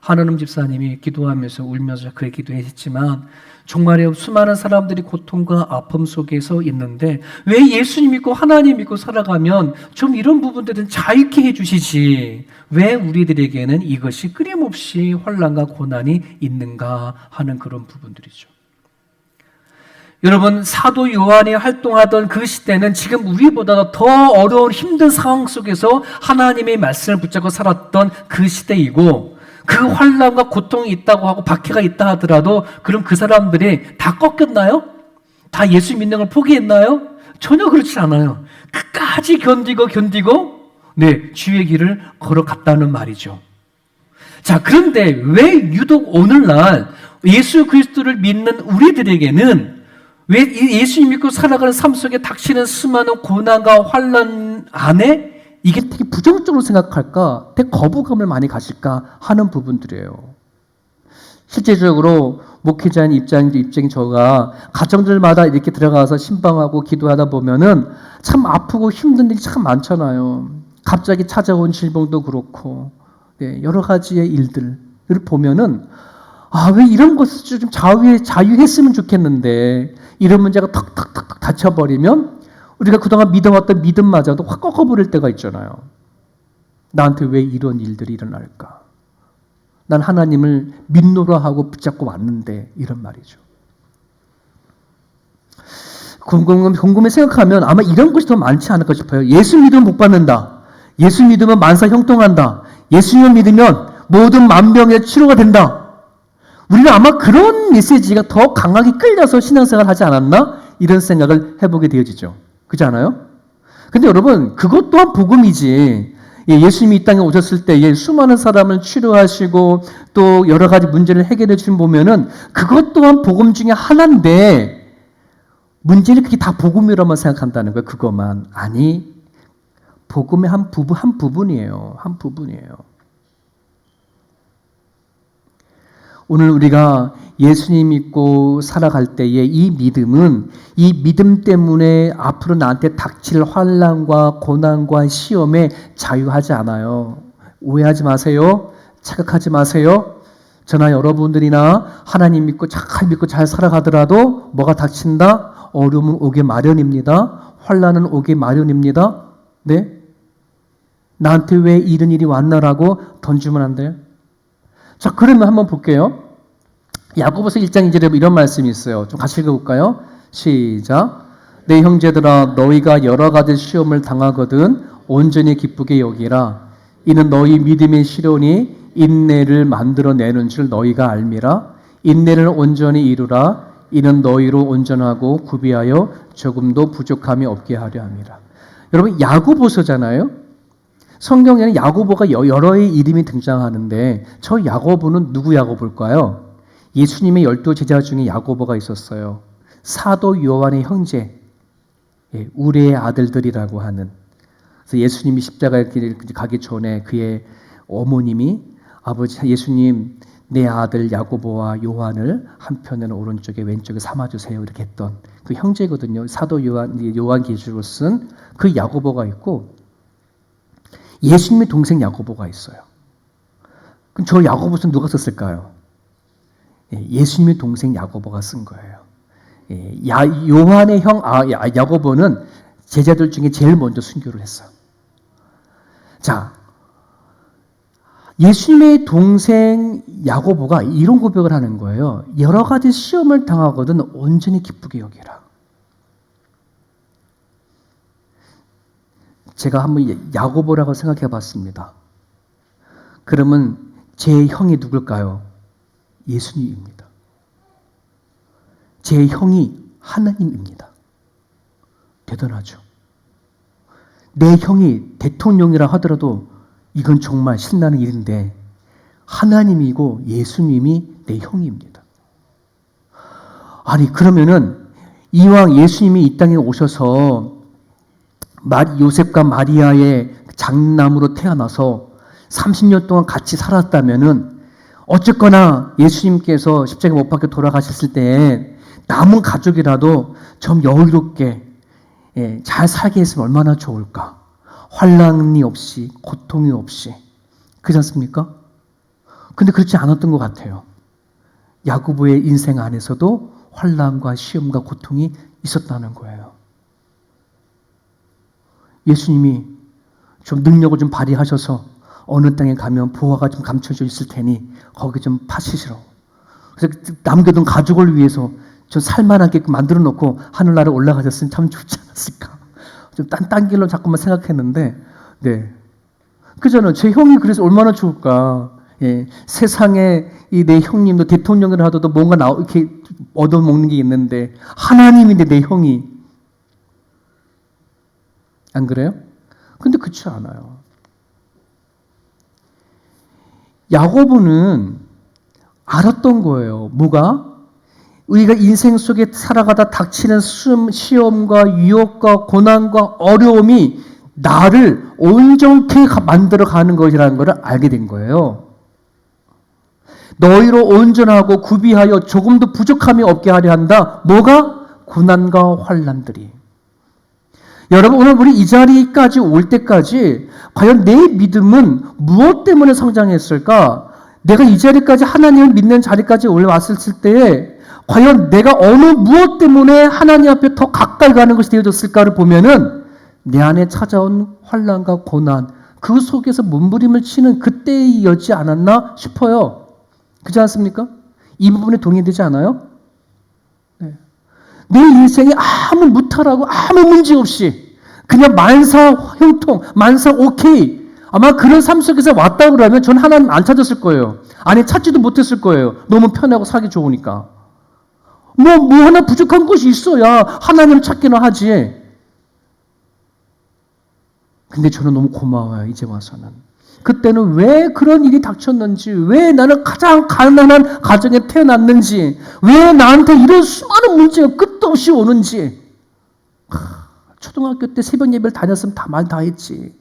한은음 집사님이 기도하면서 울면서 그렇게 기도했지만 정말요, 수많은 사람들이 고통과 아픔 속에서 있는데 왜 예수님 믿고 하나님 믿고 살아가면 좀 이런 부분들은 자유케 해주시지 왜 우리들에게는 이것이 끊임없이 환난과 고난이 있는가 하는 그런 부분들이죠. 여러분, 사도 요한이 활동하던 그 시대는 지금 우리보다 더 어려운 힘든 상황 속에서 하나님의 말씀을 붙잡고 살았던 그 시대이고 그 환난과 고통이 있다고 하고 박해가 있다 하더라도 그럼 그 사람들이 다 꺾였나요? 다 예수 믿는 걸 포기했나요? 전혀 그렇지 않아요. 끝까지 견디고 주의 길을 걸어갔다는 말이죠. 자, 그런데 왜 유독 오늘날 예수 그리스도를 믿는 우리들에게는 왜 예수님 믿고 살아가는 삶 속에 닥치는 수많은 고난과 환난 안에 이게 되게 부정적으로 생각할까, 되게 거부감을 많이 가질까 하는 부분들이에요. 실제적으로 목회자인 입장인 저가 가정들마다 이렇게 들어가서 신방하고 기도하다 보면은 참 아프고 힘든 일이 참 많잖아요. 갑자기 찾아온 질병도 그렇고, 여러 가지의 일들을 보면은 왜 이런 것을 좀 자유했으면 좋겠는데 이런 문제가 턱턱턱 닫혀버리면 우리가 그동안 믿어왔던 믿음마저도 확 꺾어버릴 때가 있잖아요. 나한테 왜 이런 일들이 일어날까? 난 하나님을 믿노라 하고 붙잡고 왔는데 이런 말이죠. 곰곰이 생각하면 아마 이런 것이 더 많지 않을까 싶어요. 예수 믿으면 복 받는다. 예수 믿으면 만사 형통한다. 예수님을 믿으면 모든 만병의 치료가 된다. 우리는 아마 그런 메시지가 더 강하게 끌려서 신앙생활을 하지 않았나? 이런 생각을 해보게 되어지죠. 그렇지 않아요? 근데 여러분, 그것 또한 복음이지. 예수님이 이 땅에 오셨을 때 수많은 사람을 치료하시고 또 여러 가지 문제를 해결해 주신 보면은 그것 또한 복음 중에 하나인데 문제는 그게 다 복음이라만 생각한다는 거예요. 그것만. 아니, 복음의 한 부분이에요. 한 부분이에요. 오늘 우리가 예수님 믿고 살아갈 때의 이 믿음은 이 믿음 때문에 앞으로 나한테 닥칠 환난과 고난과 시험에 자유하지 않아요. 오해하지 마세요. 착각하지 마세요. 저나 여러분들이나 하나님 믿고 잘 살아가더라도 뭐가 닥친다? 어려움은 오게 마련입니다. 환난은 오게 마련입니다. 네? 나한테 왜 이런 일이 왔나라고 던지면 안 돼요. 자, 그러면 한번 볼게요. 야고보서 1장 2절에 이런 말씀이 있어요. 좀 같이 읽어볼까요? 시작. 내 형제들아, 너희가 여러 가지 시험을 당하거든 온전히 기쁘게 여기라. 이는 너희 믿음의 시련이 인내를 만들어내는 줄 너희가 알미라. 인내를 온전히 이루라. 이는 너희로 온전하고 구비하여 조금도 부족함이 없게 하려 함이라. 여러분, 야고보서잖아요. 성경에는 야고보가 여러의 이름이 등장하는데 저 야고보는 누구 야고보일까요? 예수님의 12제자 중에 야고보가 있었어요. 사도 요한의 형제, 우레의 아들들이라고 하는. 그래서 예수님이 십자가에 가기 전에 그의 어머님이 아버지 예수님 내 아들 야고보와 요한을 한편에는 오른쪽에 왼쪽에 삼아주세요 이렇게 했던 그 형제거든요. 사도 요한 계시록을 쓴 그 야고보가 있고 예수님의 동생 야고보가 있어요. 그럼 저 야고보는 누가 썼을까요? 예수님의 동생 야고보가 쓴 거예요. 요한의 형 야고보는 제자들 중에 제일 먼저 순교를 했어요. 자, 예수님의 동생 야고보가 이런 고백을 하는 거예요. 여러 가지 시험을 당하거든 온전히 기쁘게 여기라. 제가 한번 야고보라고 생각해 봤습니다. 그러면 제 형이 누굴까요? 예수님입니다. 제 형이 하나님입니다. 대단하죠. 내 형이 대통령이라 하더라도 이건 정말 신나는 일인데 하나님이고 예수님이 내 형입니다. 아니 그러면은 이왕 예수님이 이 땅에 오셔서 요셉과 마리아의 장남으로 태어나서 30년 동안 같이 살았다면은 어쨌거나 예수님께서 십자가에 못 박혀 돌아가셨을 때 남은 가족이라도 좀 여유롭게 잘 살게 했으면 얼마나 좋을까. 환난이 없이 고통이 없이 그렇지 않습니까? 근데 그렇지 않았던 것 같아요. 야고보의 인생 안에서도 환난과 시험과 고통이 있었다는 거예요. 예수님이 좀 능력을 좀 발휘하셔서 어느 땅에 가면 보화가 좀 감춰져 있을 테니 거기 좀 파시시라고. 그래서 남겨둔 가족을 위해서 좀 살만하게 만들어 놓고 하늘나라에 올라가셨으면 참 좋지 않았을까. 좀 딴 길로 자꾸만 생각했는데, 네. 그잖아요. 제 형이 그래서 얼마나 좋을까. 예. 세상에 이 내 형님도 대통령을 하더라도 뭔가 이렇게 얻어먹는 게 있는데, 하나님인데 내 형이. 안 그래요? 근데 그렇지 않아요. 야고보는 알았던 거예요. 뭐가? 우리가 인생 속에 살아가다 닥치는 시험과 유혹과 고난과 어려움이 나를 온전케 만들어 가는 것이라는 것을 알게 된 거예요. 너희로 온전하고 구비하여 조금도 부족함이 없게 하려 한다. 뭐가? 고난과 환난들이. 여러분, 오늘 우리 이 자리까지 올 때까지 과연 내 믿음은 무엇 때문에 성장했을까? 내가 이 자리까지 하나님을 믿는 자리까지 올라왔을 때에 과연 내가 어느 무엇 때문에 하나님 앞에 더 가까이 가는 것이 되어졌을까를 보면은 내 안에 찾아온 환난과 고난, 그 속에서 몸부림을 치는 그때이었지 않았나 싶어요. 그렇지 않습니까? 이 부분에 동의되지 않아요? 네. 내 인생에 아무 무탈하고 아무 문제 없이 그냥 만사 형통, 만사 오케이. 아마 그런 삶 속에서 왔다 그러면 전 하나님 안 찾았을 거예요. 아니 찾지도 못했을 거예요. 너무 편하고 살기 좋으니까. 뭐 하나 부족한 것이 있어야 하나님 찾기나 하지. 근데 저는 너무 고마워요. 이제 와서는. 그때는 왜 그런 일이 닥쳤는지, 왜 나는 가장 가난한 가정에 태어났는지, 왜 나한테 이런 수많은 문제가 끝도 없이 오는지. 초등학교 때 새벽 예배를 다녔으면 말 다 했지.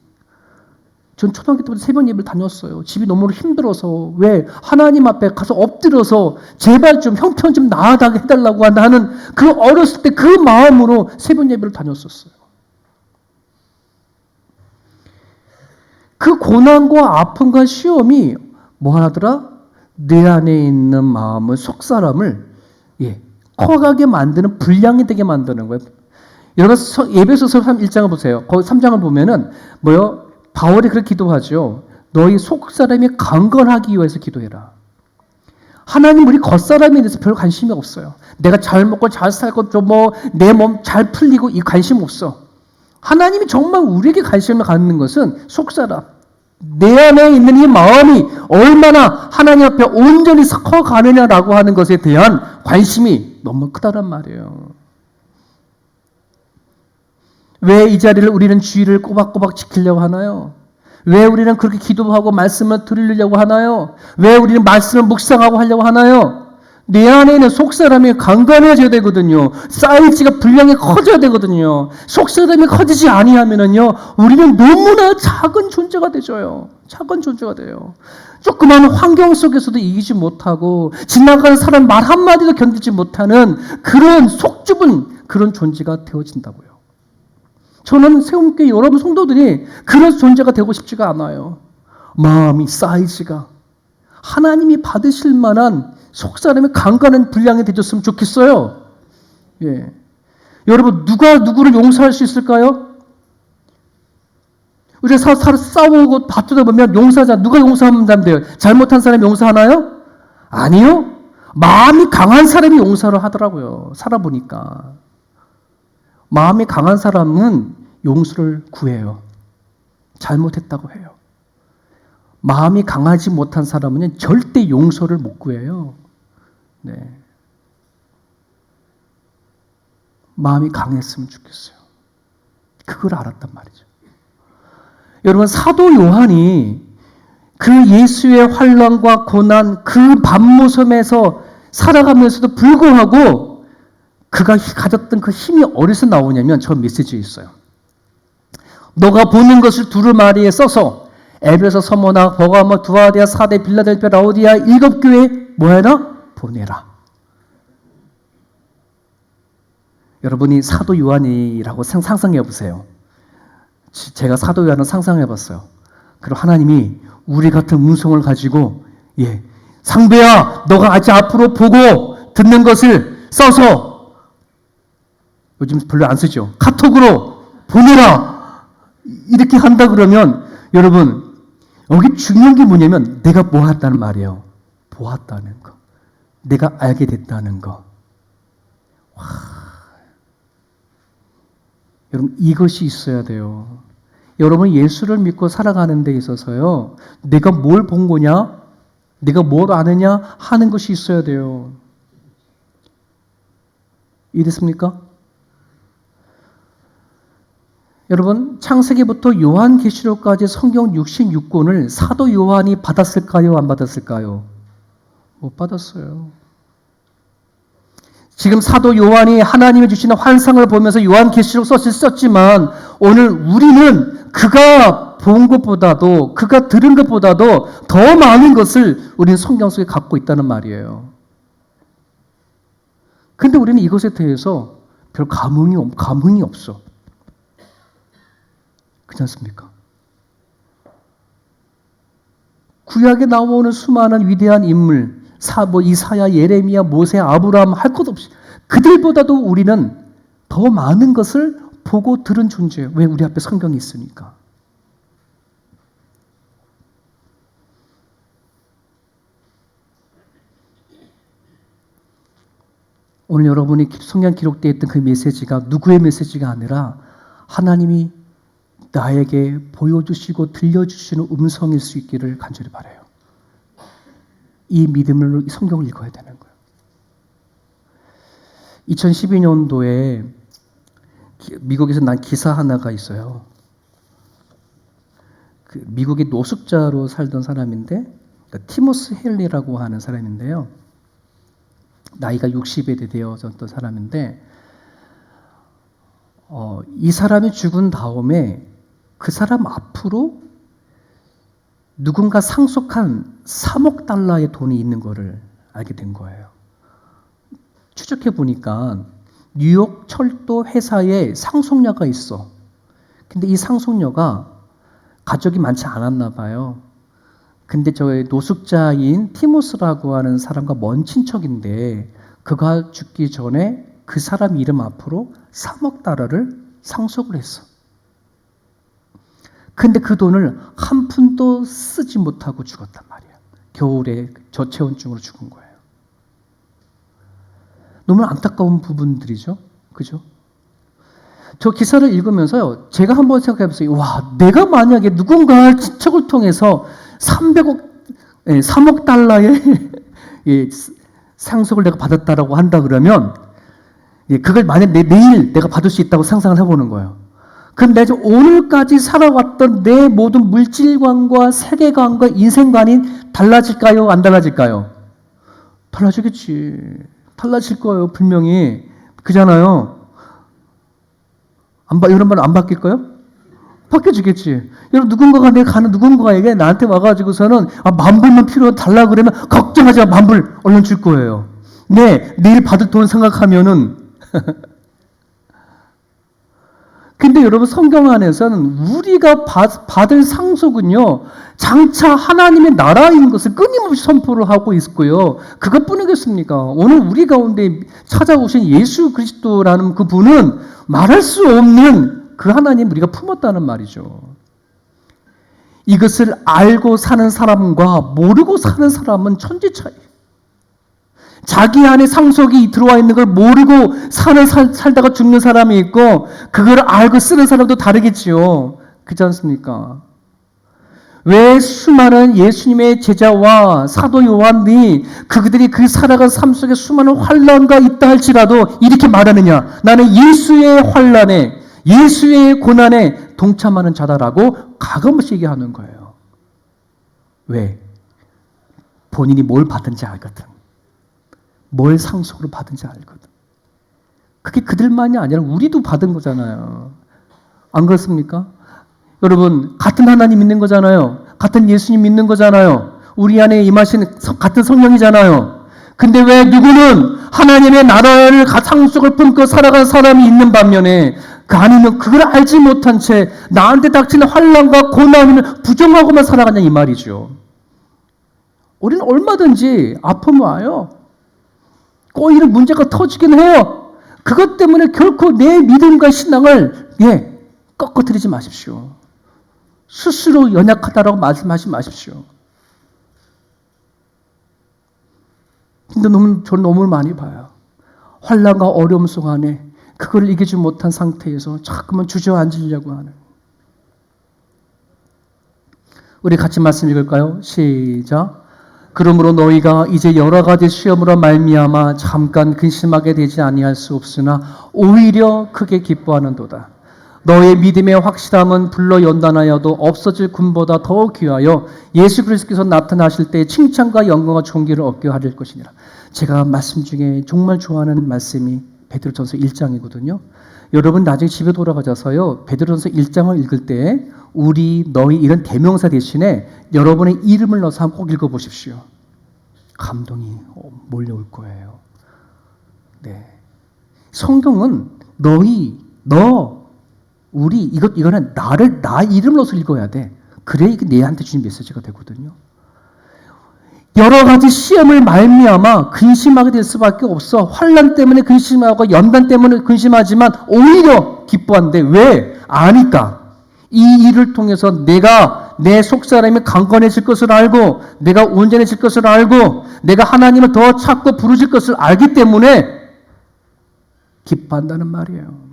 전 초등학교 때부터 새벽 예배를 다녔어요. 집이 너무 힘들어서. 왜? 하나님 앞에 가서 엎드려서 제발 좀 형편 좀 나아가게 해달라고 하는 그 어렸을 때 그 마음으로 새벽 예배를 다녔었어요. 그 고난과 아픔과 시험이 뭐 하더라? 내 안에 있는 마음을, 속사람을 커가게 만드는, 불량이 되게 만드는 거예요. 여러분 에베소서 1장을 보세요. 거기 3장을 보면은 뭐요? 바울이 그렇게 기도하죠. 너희 속사람이 강건하기 위해서 기도해라. 하나님 우리 겉사람에 대해서 별 관심이 없어요. 내가 잘 먹고 잘 살고 좀 내 몸 잘 풀리고 이 관심 없어. 하나님이 정말 우리에게 관심을 갖는 것은 속사람. 내 안에 있는 이 마음이 얼마나 하나님 앞에 온전히 커가느냐라고 하는 것에 대한 관심이 너무 크다란 말이에요. 왜 이 자리를 우리는 주의를 꼬박꼬박 지키려고 하나요? 왜 우리는 그렇게 기도하고 말씀을 들으려고 하나요? 왜 우리는 말씀을 묵상하고 하려고 하나요? 내 안에 있는 속사람이 강건해져야 되거든요. 사이즈가 분량이 커져야 되거든요. 속사람이 커지지 아니하면은요, 우리는 너무나 작은 존재가 되져요. 작은 존재가 돼요. 조그마한 환경 속에서도 이기지 못하고 지나가는 사람 말 한마디도 견디지 못하는 그런 속 좁은 그런 존재가 되어진다고요. 저는 세움교회 여러분 성도들이 그런 존재가 되고 싶지가 않아요. 마음이 사이즈가 하나님이 받으실 만한 속사람이 강건한 분량이 되었으면 좋겠어요. 예. 여러분 누가 누구를 용서할 수 있을까요? 우리가 싸우고 다투다 보면 누가 용서하면 돼요? 잘못한 사람이 용서하나요? 아니요. 마음이 강한 사람이 용서를 하더라고요. 살아보니까. 마음이 강한 사람은 용서를 구해요. 잘못했다고 해요. 마음이 강하지 못한 사람은 절대 용서를 못 구해요. 네. 마음이 강했으면 좋겠어요. 그걸 알았단 말이죠. 여러분 사도 요한이 그 예수의 환난과 고난 그 밤모섬에서 살아가면서도 불구하고 그가 가졌던 그 힘이 어디서 나오냐면 저 메시지에 있어요. 너가 보는 것을 두루마리에 써서 에베소, 서모나, 버가모, 두아디아, 사대, 빌라델피아, 라오디아 7교회에 뭐해라? 보내라. 여러분이 사도 요한이라고 상상해 보세요. 제가 사도 요한을 상상해 봤어요. 그리고 하나님이 우리 같은 음성을 가지고 예. 상배야, 너가 아직 앞으로 보고 듣는 것을 써서, 요즘 별로 안 쓰죠. 카톡으로 보내라. 이렇게 한다 그러면, 여러분, 여기 중요한 게 뭐냐면, 내가 보았다는 말이에요. 보았다는 거. 내가 알게 됐다는 거. 와. 여러분, 이것이 있어야 돼요. 여러분, 예수를 믿고 살아가는 데 있어서요, 내가 뭘 본 거냐, 내가 뭘 아느냐 하는 것이 있어야 돼요. 이해됐습니까? 여러분, 창세기부터 요한계시록까지 성경 66권을 사도 요한이 받았을까요? 안 받았을까요? 못 받았어요. 지금 사도 요한이 하나님이 주시는 환상을 보면서 요한계시록 썼지만 오늘 우리는 그가 본 것보다도 그가 들은 것보다도 더 많은 것을 우리는 성경 속에 갖고 있다는 말이에요. 근데 우리는 이것에 대해서 별 감흥이 없어. 그렇지 않습니까? 구약에 나오는 수많은 위대한 인물, 이사야, 예레미야, 모세, 아브라함 할 것 없이 그들보다도 우리는 더 많은 것을 보고 들은 존재예요. 왜? 우리 앞에 성경이 있으니까. 오늘 여러분이 성경 기록되어 있던 그 메시지가 누구의 메시지가 아니라 하나님이 나에게 보여주시고 들려주시는 음성일 수 있기를 간절히 바라요. 이 믿음으로 이 성경을 읽어야 되는 거예요. 2012년도에 미국에서 난 기사 하나가 있어요. 미국의 노숙자로 살던 사람인데, 티모스 헨리라고 하는 사람인데요. 나이가 60에 되어졌던 사람인데, 이 사람이 죽은 다음에 그 사람 앞으로 누군가 상속한 3억 달러의 돈이 있는 것을 알게 된 거예요. 추적해 보니까 뉴욕 철도 회사에 상속녀가 있어. 근데 이 상속녀가 가족이 많지 않았나 봐요. 근데 저의 노숙자인 티모스라고 하는 사람과 먼 친척인데 그가 죽기 전에 그 사람 이름 앞으로 3억 달러를 상속을 했어. 근데 그 돈을 한 푼도 쓰지 못하고 죽었단 말이야. 겨울에 저체온증으로 죽은 거예요. 너무 안타까운 부분들이죠. 그죠? 저 기사를 읽으면서요, 제가 한번 생각해 보세요. 와, 내가 만약에 누군가 친척을 통해서 3억 달러의 상속을 내가 받았다라고 한다 그러면, 그걸 만약 내일 내가 받을 수 있다고 상상을 해보는 거예요. 그럼 내가 오늘까지 살아왔던 내 모든 물질관과 세계관과 인생관이 달라질까요? 안 달라질까요? 달라지겠지. 달라질 거예요. 분명히. 그잖아요. 이런 말 안 바뀔까요? 바뀌어지겠지. 여러분, 누군가가 내가 가는 누군가에게 나한테 와가지고서는 10,000불만 필요해 달라 그러면 걱정하지 마. 10,000불 얼른 줄 거예요. 내일 받을 돈 생각하면은 근데 여러분, 성경 안에서는 우리가 받을 상속은요, 장차 하나님의 나라인 것을 끊임없이 선포를 하고 있고요. 그것뿐이겠습니까? 오늘 우리 가운데 찾아오신 예수 그리스도라는 그 분은 말할 수 없는 그 하나님 우리가 품었다는 말이죠. 이것을 알고 사는 사람과 모르고 사는 사람은 천지 차이. 자기 안에 상속이 들어와 있는 걸 모르고 살다가 죽는 사람이 있고, 그걸 알고 쓰는 사람도 다르겠지요. 그렇지 않습니까? 왜 수많은 예수님의 제자와 사도 요한이 그들이 그 살아간 삶 속에 수많은 환난과 있다 할지라도 이렇게 말하느냐? 나는 예수의 환난에, 예수의 고난에 동참하는 자다라고 가감없이 얘기하는 거예요. 왜? 본인이 뭘 받은지 알거든. 뭘 상속으로 받은지 알거든. 그게 그들만이 아니라 우리도 받은 거잖아요. 안 그렇습니까? 여러분, 같은 하나님 믿는 거잖아요. 같은 예수님 믿는 거잖아요. 우리 안에 임하신 같은 성령이잖아요. 근데 왜 누구는 하나님의 나라를 상속을 품고 살아간 사람이 있는 반면에 그 아니면 그걸 알지 못한 채 나한테 닥치는 환난과 고난을 부정하고만 살아가냐 이 말이죠. 우리는 얼마든지 아픔이 와요. 꼬이는 문제가 터지긴 해요. 그것 때문에 결코 내 믿음과 신앙을 꺾어뜨리지 마십시오. 스스로 연약하다라고 말씀하지 마십시오. 근데 저는 너무 많이 봐요. 환난과 어려움 속 안에 그걸 이기지 못한 상태에서 자꾸만 주저앉으려고 하는. 우리 같이 말씀 읽을까요? 시작. 그러므로 너희가 이제 여러 가지 시험으로 말미암아 잠깐 근심하게 되지 아니할 수 없으나 오히려 크게 기뻐하는도다. 너의 믿음의 확실함은 불러 연단하여도 없어질 금보다 더 귀하여 예수 그리스도께서 나타나실 때 칭찬과 영광과 존귀를 얻게 하릴 것이니라. 제가 말씀 중에 정말 좋아하는 말씀이 베드로전서 1장이거든요. 여러분 나중에 집에 돌아가셔서요, 베드로전서 1장을 읽을 때 우리, 너희 이런 대명사 대신에 여러분의 이름을 넣어서 한번 꼭 읽어보십시오. 감동이 몰려올 거예요. 네. 성경은 너희, 너, 우리, 이거는 나 이름을 넣어서 읽어야 돼. 그래야 이게 내한테 주신 메시지가 되거든요. 여러 가지 시험을 말미암아 근심하게 될 수밖에 없어. 환난 때문에 근심하고 연단 때문에 근심하지만 오히려 기뻐한대. 왜? 아니까. 이 일을 통해서 내가 내 속사람이 강건해질 것을 알고, 내가 온전해질 것을 알고, 내가 하나님을 더 찾고 부르질 것을 알기 때문에 기뻐한다는 말이에요.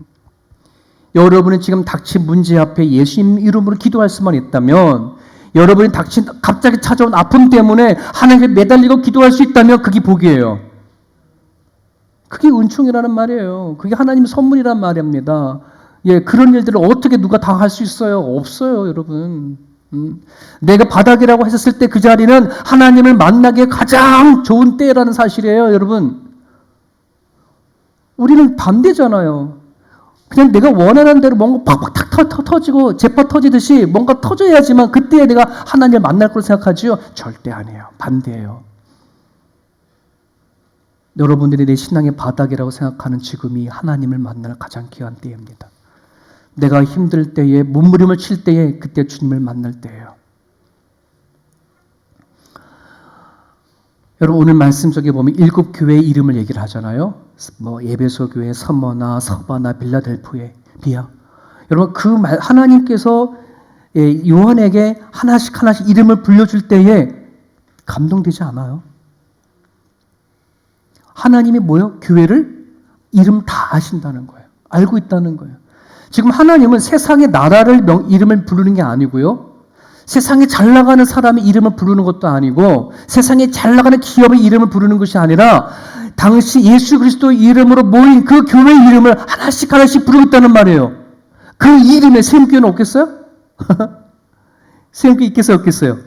여러분이 지금 닥친 문제 앞에 예수님 이름으로 기도할 수만 있다면, 여러분이 닥친 갑자기 찾아온 아픔 때문에 하나님께 매달리고 기도할 수 있다면 그게 복이에요. 그게 은총이라는 말이에요. 그게 하나님의 선물이란 말입니다. 그런 일들을 어떻게 누가 다 할 수 있어요? 없어요, 여러분. 내가 바닥이라고 했었을 때 그 자리는 하나님을 만나기에 가장 좋은 때라는 사실이에요, 여러분. 우리는 반대잖아요. 그냥 내가 원하는 대로 뭔가 팍팍 탁 터지고 재파 터지듯이 뭔가 터져야지만 그때에 내가 하나님을 만날 거라고 생각하지요? 절대 아니에요. 반대예요. 여러분들이 내 신앙의 바닥이라고 생각하는 지금이 하나님을 만날 가장 귀한 때입니다. 내가 힘들 때에, 몸부림을 칠 때에 그때 주님을 만날 때예요. 여러분 오늘 말씀 속에 보면 7 교회의 이름을 얘기를 하잖아요. 뭐 에베소 교회, 서머나, 서바나, 빌라델피아. 여러분 하나님께서 요한에게 하나씩 이름을 불려줄 때에 감동되지 않아요? 하나님이 뭐요? 교회를 이름 다 아신다는 거예요. 알고 있다는 거예요. 지금 하나님은 세상의 나라를 이름을 부르는 게 아니고요. 세상에 잘 나가는 사람의 이름을 부르는 것도 아니고 세상에 잘 나가는 기업의 이름을 부르는 것이 아니라 당시 예수 그리스도의 이름으로 모인 그 교회의 이름을 하나씩 부르고 있다는 말이에요. 그 이름에 세움교회는 없겠어요? 세움교회 있겠어요? 없겠어요?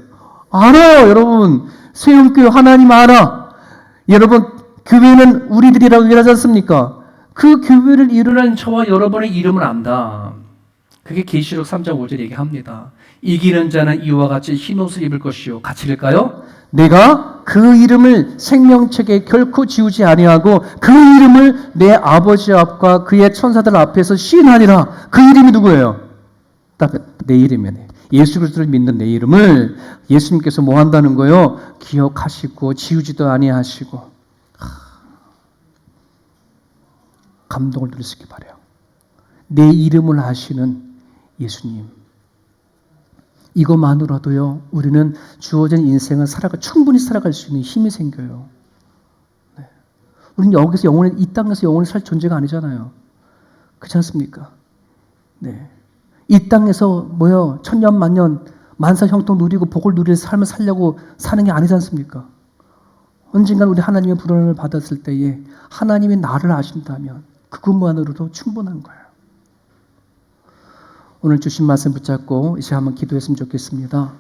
알아요, 여러분. 세움교회 하나님 알아. 여러분, 교회는 우리들이라고 얘기하지 않습니까? 그 교회를 이루는 저와 여러분의 이름을 안다. 그게 계시록 3장 5절 얘기합니다. 이기는 자는 이와 같이 흰옷을 입을 것이요. 같이 읽을까요? 내가 그 이름을 생명책에 결코 지우지 아니하고 그 이름을 내 아버지 앞과 그의 천사들 앞에서 시인하리라. 그 이름이 누구예요? 내 이름이네. 예수 그리스도를 믿는 내 이름을 예수님께서 뭐 한다는 거예요? 기억하시고 지우지도 아니하시고. 감동을 누릴 수 있게 바라요. 내 이름을 아시는 예수님. 이것만으로도요, 우리는 주어진 인생을 충분히 살아갈 수 있는 힘이 생겨요. 네. 우리는 여기서 이 땅에서 영원히 살 존재가 아니잖아요. 그렇지 않습니까? 네. 이 땅에서 천년 만년 만사 형통 누리고 복을 누리는 삶을 살려고 사는 게 아니지 않습니까? 언젠간 우리 하나님의 부름을 받았을 때에 하나님이 나를 아신다면 그것만으로도 충분한 거예요. 오늘 주신 말씀 붙잡고 이제 한번 기도했으면 좋겠습니다.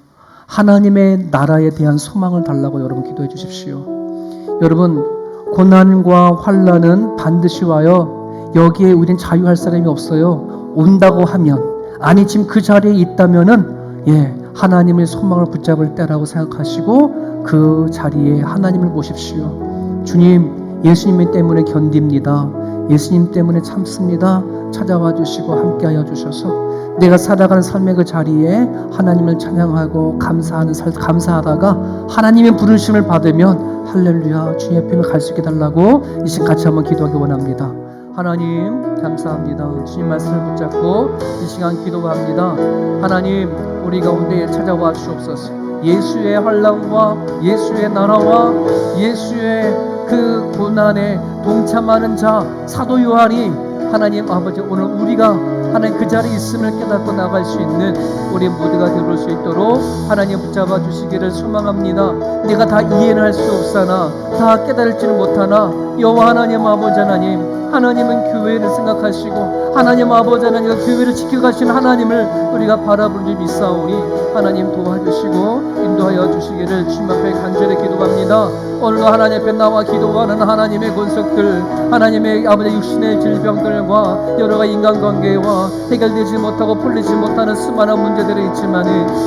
하나님의 나라에 대한 소망을 달라고 여러분 기도해 주십시오. 여러분 고난과 환난은 반드시 와요. 여기에 우리는 자유할 사람이 없어요. 온다고 하면, 아니 지금 그 자리에 있다면은 하나님의 소망을 붙잡을 때라고 생각하시고 그 자리에 하나님을 모십시오. 주님, 예수님 때문에 견딥니다. 예수님 때문에 참습니다. 찾아와 주시고 함께하여 주셔서 내가 살아가는 삶의 그 자리에 하나님을 찬양하고 감사하다가 하나님의 부르심을 받으면 할렐루야 주님 앞에 갈 수 있게 달라고 이 시간 같이 한번 기도하기 원합니다. 하나님 감사합니다. 주님 말씀을 붙잡고 이 시간 기도합니다. 하나님 우리 가운데 찾아와 주옵소서. 예수의 환난과 예수의 나라와 예수의 그 고난에 동참하는 자 사도 요한이 하나님 아버지 오늘 우리가 하나님 그 자리에 있음을 깨닫고 나갈 수 있는 우리 모두가 되볼 수 있도록 하나님 붙잡아 주시기를 소망합니다. 내가 다 이해는 할 수 없사나 다 깨달을지는 못하나 여호와 하나님 아버지 하나님은 교회를 생각하시고 하나님 아버지 하나님 교회를 지켜가시는 하나님을 우리가 바라볼 줄 믿사오니 하나님 도와주시고 인도하여 주시기를 주님 앞에 간절히 기도합니다. 오늘도 하나님 앞에 나와 기도하는 하나님의 권속들 하나님의 아버지 육신의 질병들과 여러가지 인간관계와 해결되지 못하고 풀리지 못하는 수많은 문제들이 있지만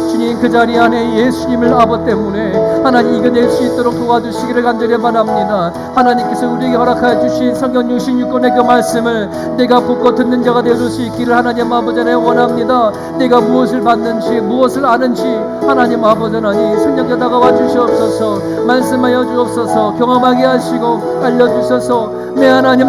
주님 그 자리 안에 예수님을 아버 때문에 하나님 이겨낼 수 있도록 도와주시기를 간절히 바랍니다. 하나님께서 우리에게 허락하여 주신 성경 66권의 그 말씀을 내가 듣고 듣는 자가 되어줄 수 있기를 하나님 아버지 하나님 원합니다. 내가 무엇을 받는지 무엇을 아는지 하나님 아버지 하나님 성령께 다가와 주시옵소서. 말씀하여 주옵소서. 경험하게 하시고 알려주셔서 내 하나님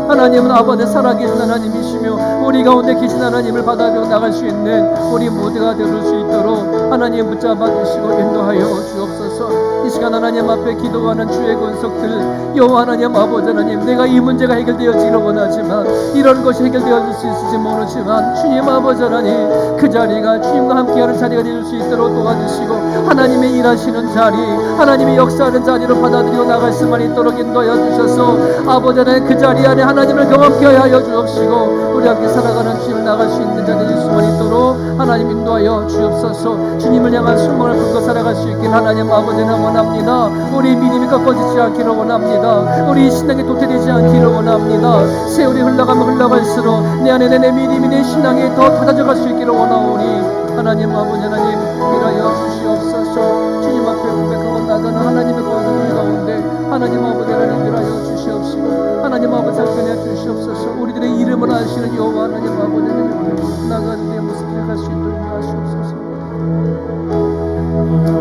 하나님은 아버지 살아계신 하나님이시며 우리 가운데 계신 하나님을 받아들여 나갈 수 있는 우리 모두가 되어줄 수 있도록 하나님 붙잡아 주시고 인도하여 주옵소서. 이 시간 하나님 앞에 기도하는 주의 권속들 여호와 하나님 아버지 하나님 내가 이 문제가 해결되어지기를 원하지만 이런 것이 해결되어질 수 있을지 모르지만 주님 아버지 하나님 그 자리가 주님과 함께하는 자리가 될 수 있도록 도와주시고 하나님의 일하시는 자리 하나님의 역사하는 자리로 받아들이고 나갈 수만 있도록 인도하여 주셔서 아버지 하나님 그 자리 안에 하나님을 경험케 하여 주옵시고 우리 함께 살아가는 주님을 나갈 수 있는 자리 될 수만 있도록 하나님 인도하여 주옵소서. 주님을 향한 소망을 품고 살아갈 수 있길 하나님 아버지 하나님 원합니다. 우리 믿음이 꺾어지지 않기를 원합니다. 우리 신앙이 도태되지 않기를 원합니다. 세월이 흘러가면 흘러갈수록 내 안에 내 믿음이 내 신앙이 더 닫아져 갈 수 있기를 원하오니 하나님 아버지 하나님 일하여 주시옵소서. 주님 앞에 고백하고 나가는 하나님의 권속들 가운데 하나님 아버지 하나님 일하여 주시옵시고 하나님 아버지 함께해 주시옵소서. 우리들의 이름을 아시는 여호와 하나님 아버지 하나님 나가는 데 모습 갈 수 있도록 하시옵소서.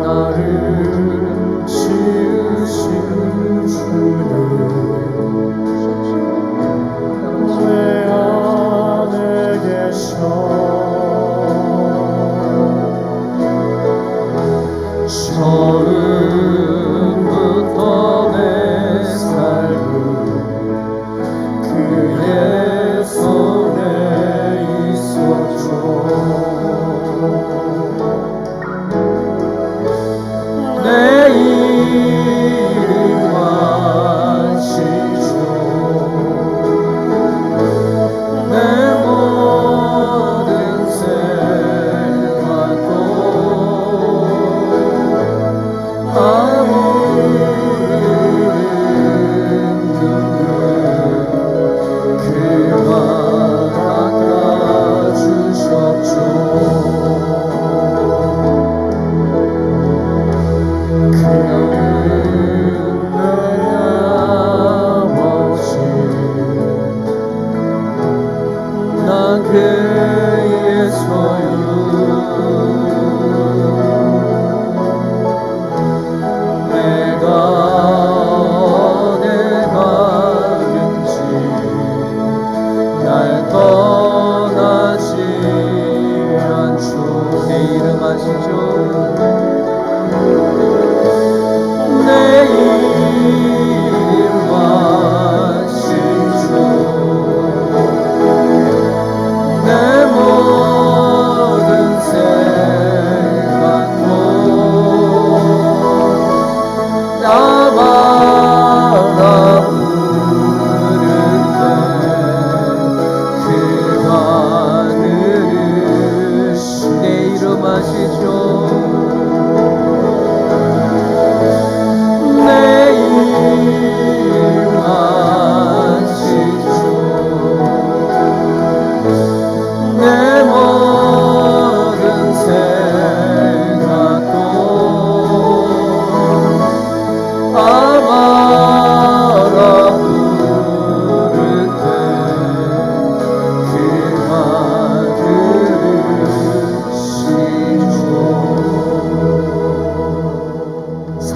나를 지으신 주님 내 안에 계셔 처음부터 내 삶은 그의 손에 있었죠. 내 이름 아시죠. 내 모든 생활도 그와 닦아주셨죠. 난 그의 소유 내가 어딜 가든지 날 떠나지 않죠. 내 이름 아시죠. 내 이름 아시죠. 내 모든 생각도 나 바라보는데 그가 들으시 내 이름 아시죠.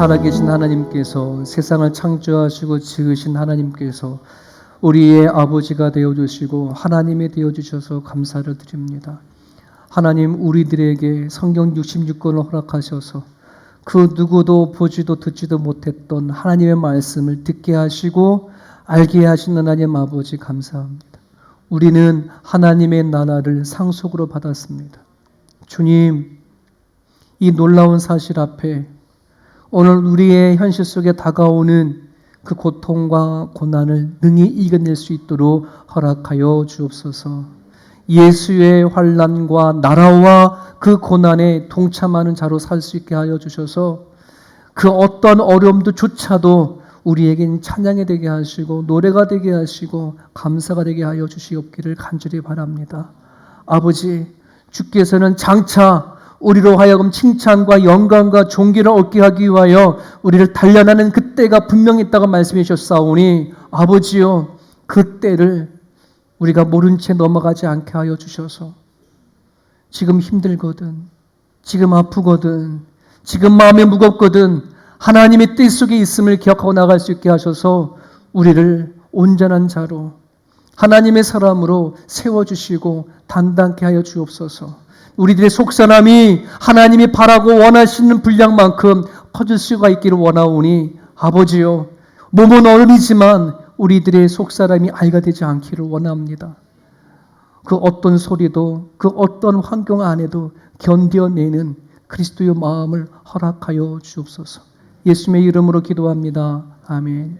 살아계신 하나님께서, 세상을 창조하시고 지으신 하나님께서 우리의 아버지가 되어주시고 하나님이 되어주셔서 감사를 드립니다. 하나님, 우리들에게 성경 66권을 허락하셔서 그 누구도 보지도 듣지도 못했던 하나님의 말씀을 듣게 하시고 알게 하신 하나님 아버지 감사합니다. 우리는 하나님의 나라를 상속으로 받았습니다. 주님, 이 놀라운 사실 앞에 오늘 우리의 현실 속에 다가오는 그 고통과 고난을 능히 이겨낼 수 있도록 허락하여 주옵소서. 예수의 환난과 나라와 그 고난에 동참하는 자로 살 수 있게 하여 주셔서 그 어떤 어려움도 조차도 우리에겐 찬양이 되게 하시고 노래가 되게 하시고 감사가 되게 하여 주시옵기를 간절히 바랍니다. 아버지, 주께서는 장차 우리로 하여금 칭찬과 영광과 존귀를 얻게 하기 위하여 우리를 단련하는 그 때가 분명히 있다고 말씀해 주셨사오니 아버지요, 그 때를 우리가 모른 채 넘어가지 않게 하여 주셔서 지금 힘들거든, 지금 아프거든, 지금 마음이 무겁거든 하나님의 뜻 속에 있음을 기억하고 나갈 수 있게 하셔서 우리를 온전한 자로 하나님의 사람으로 세워주시고 단단케 하여 주옵소서. 우리들의 속사람이 하나님이 바라고 원하시는 분량만큼 커질 수가 있기를 원하오니 아버지요, 몸은 어른이지만 우리들의 속사람이 아이가 되지 않기를 원합니다. 그 어떤 소리도 그 어떤 환경 안에도 견뎌내는 그리스도의 마음을 허락하여 주옵소서. 예수님의 이름으로 기도합니다. 아멘.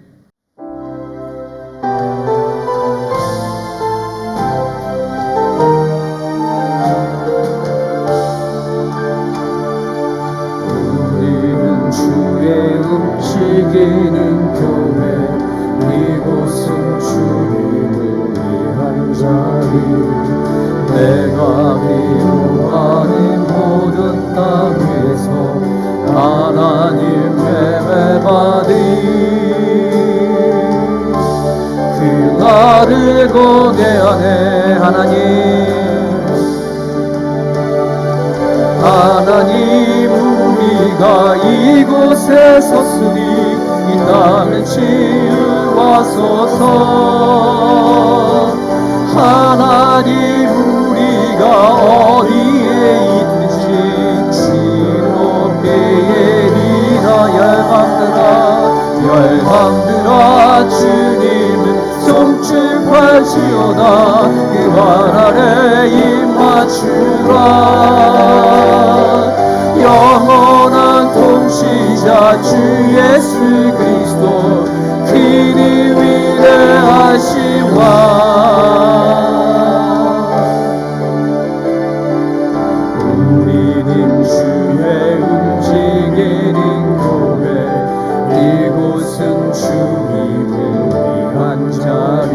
우리는 주의 움직이는 교회, 이곳은 주님을 위한 자리, 내가 기도하는 모든 땅 위에서 하나님 예배받으리. 그 날을 거대하네 하나님, 우리가 이곳에 섰으니 이 땅을 치유하소서. 하나님, 우리가 어디에 있든지 주로 베리라. 열방들아 주님을 송축할지어다. 그 발 아래 입 맞추라. 영원한 통치자 주 예수 그리스도, 그는 위대하시와. 우리는 주의 움직이는 교회, 이곳은 주님을 위한 자리,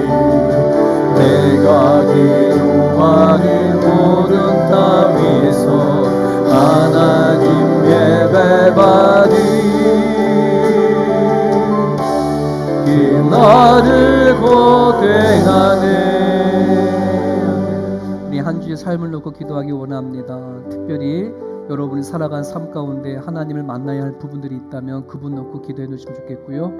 내가 기도하는 모든 땅 위에서 하나님 예배받으리. 그 날을 고대하네. 우리 한 주의 삶을 놓고 기도하기 원합니다. 특별히 여러분이 살아간 삶 가운데 하나님을 만나야 할 부분들이 있다면 그분 놓고 기도해 주시면 좋겠고요.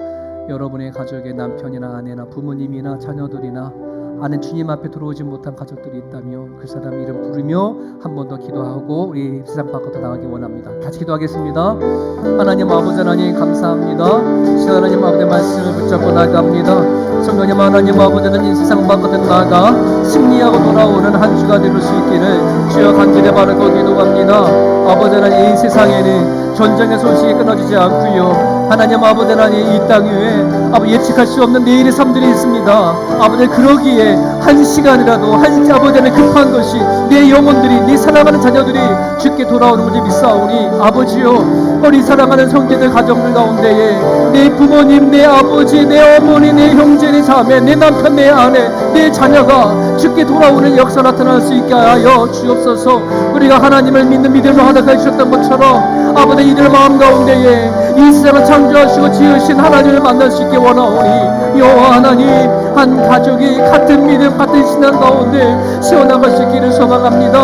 여러분의 가족의 남편이나 아내나 부모님이나 자녀들이나 안에 주님 앞에 들어오지 못한 가족들이 있다면 그 사람 이름 부르며 한 번 더 기도하고 우리 세상 밖으로 나가기 원합니다. 같이 기도하겠습니다. 하나님 아버지 하나님 감사합니다. 시간 하나님 아버지 말씀을 붙잡고 나아갑니다. 성령님 하나님 아버지는 이 세상 밖으로 나아가 승리하고 돌아오는 한 주가 될 수 있기를 주여 간절히 바라고 기도합니다. 아버지 하나님, 이 세상에는 전쟁의 소식이 끊어지지 않고요, 하나님 아버지 하나님, 이 땅 위에 아버지 예측할 수 없는 내일의 삶들이 있습니다. 아버지, 그러기에 한 시간이라도 한 아버지 하나님 급한 것이 내 영혼들이, 내 사랑하는 자녀들이 주께 돌아오는 것을 믿사오니 아버지요, 우리 사랑하는 형제들 가정들 가운데에 내 부모님, 내 아버지, 내 어머니, 내 형제, 내 자매, 내 남편, 내 아내, 내 자녀가 주께 돌아오는 역사 나타날 수 있게 하여 주옵소서. 우리가 하나님을 믿는 믿음으로 하나가 주셨던 것처럼 아버지, 이들 마음 가운데에 이 세상을 창조하시고 지으신 하나님을 만날 수 있게 원하오니 여호와 하나님, 한 가족이 같은 믿음 같은 신앙 가운데 가운데 세워나가실 길을 소망합니다.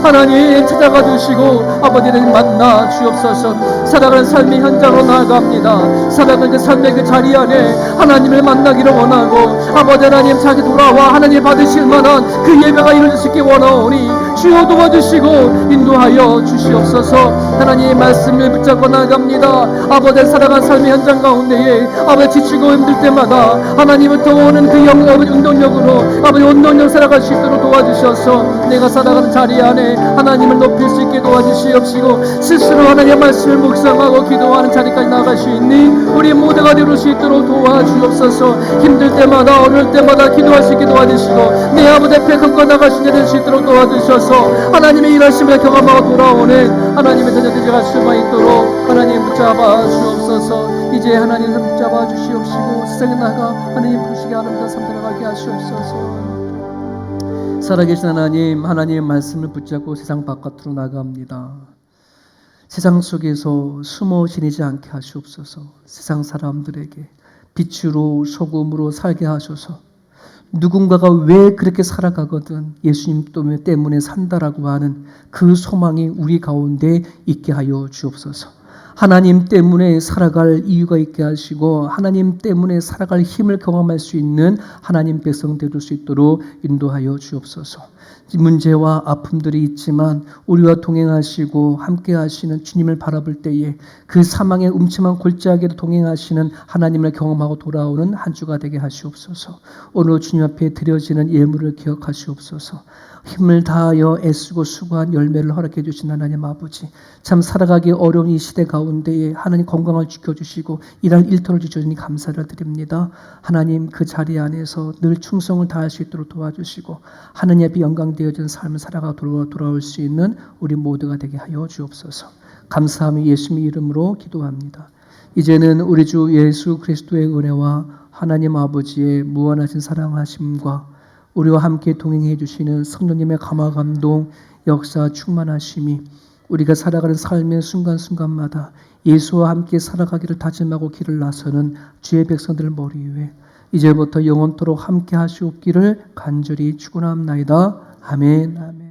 하나님 찾아가 주시고 아버지를 만나 주옵소서. 살아가는 삶의 현장으로 나아갑니다. 살아가는 그 삶의 그 자리 안에 하나님을 만나기를 원하고 아버지 하나님 자기 돌아와 하나님 받으실 만한 그 예배가 이루어지시기 원하오니 주여 도와주시고 인도하여 주시옵소서. 하나님의 말씀을 붙잡고 나아갑니다. 아버지 살아가는 삶의 현장 가운데에 아버지 지치고 힘들 때마다 하나님부터 오는 그 아버지 운동력으로 아버지 운동력 살아갈 수 있도록 도와주셔서 내가 살아가는 자리 안에 하나님을 높일 수 있게 도와주시옵시고 스스로 하나님의 말씀을 묵상하고 기도하는 자리까지 나아갈 수 있는 우리 모두가 이룰 수 있도록 도와주옵소서. 힘들 때마다 어려울 때마다 기도할 수 있게 도와주시고 내 아버지 앞에 감고 나갈 수 있도록 도와주셔서 하나님의 일하심을 경험하고 돌아오는 하나님의 자녀들이 갈 수만 있도록 하나님 붙잡아 주옵소서. 이제 하나님 붙잡아 주시옵시고 세상에 나가 하나님 보시기 아름다운 삶 살아가게 하시옵소서. 살아계신 하나님, 하나님의 말씀을 붙잡고 세상 바깥으로 나갑니다. 세상 속에서 숨어 지내지 않게 하시옵소서. 세상 사람들에게 빛으로 소금으로 살게 하셔서 누군가가 왜 그렇게 살아가거든 예수님 때문에 산다라고 하는 그 소망이 우리 가운데 있게 하여 주옵소서. 하나님 때문에 살아갈 이유가 있게 하시고 하나님 때문에 살아갈 힘을 경험할 수 있는 하나님 백성 될 수 있도록 인도하여 주옵소서. 문제와 아픔들이 있지만 우리와 동행하시고 함께 하시는 주님을 바라볼 때에 그 사망의 음침한 골짜기에도 동행하시는 하나님을 경험하고 돌아오는 한 주가 되게 하시옵소서. 오늘 주님 앞에 드려지는 예물을 기억하시옵소서. 힘을 다하여 애쓰고 수고한 열매를 허락해 주신 하나님 아버지, 참 살아가기 어려운 이 시대 가운데에 하나님 건강을 지켜주시고 일할 일터를 주시니 감사를 드립니다. 하나님 그 자리 안에서 늘 충성을 다할 수 있도록 도와주시고 하나님 앞에 영광되어진 삶을 살아가 돌아올 수 있는 우리 모두가 되게 하여 주옵소서. 감사함이 예수님의 이름으로 기도합니다. 이제는 우리 주 예수 그리스도의 은혜와 하나님 아버지의 무한하신 사랑하심과 우리와 함께 동행해 주시는 성령님의 감화 감동 역사 충만하심이 우리가 살아가는 삶의 순간순간마다 예수와 함께 살아가기를 다짐하고 길을 나서는 주의 백성들 머리 위에 이제부터 영원토록 함께 하시옵기를 간절히 축원합나이다. 아멘. 아멘.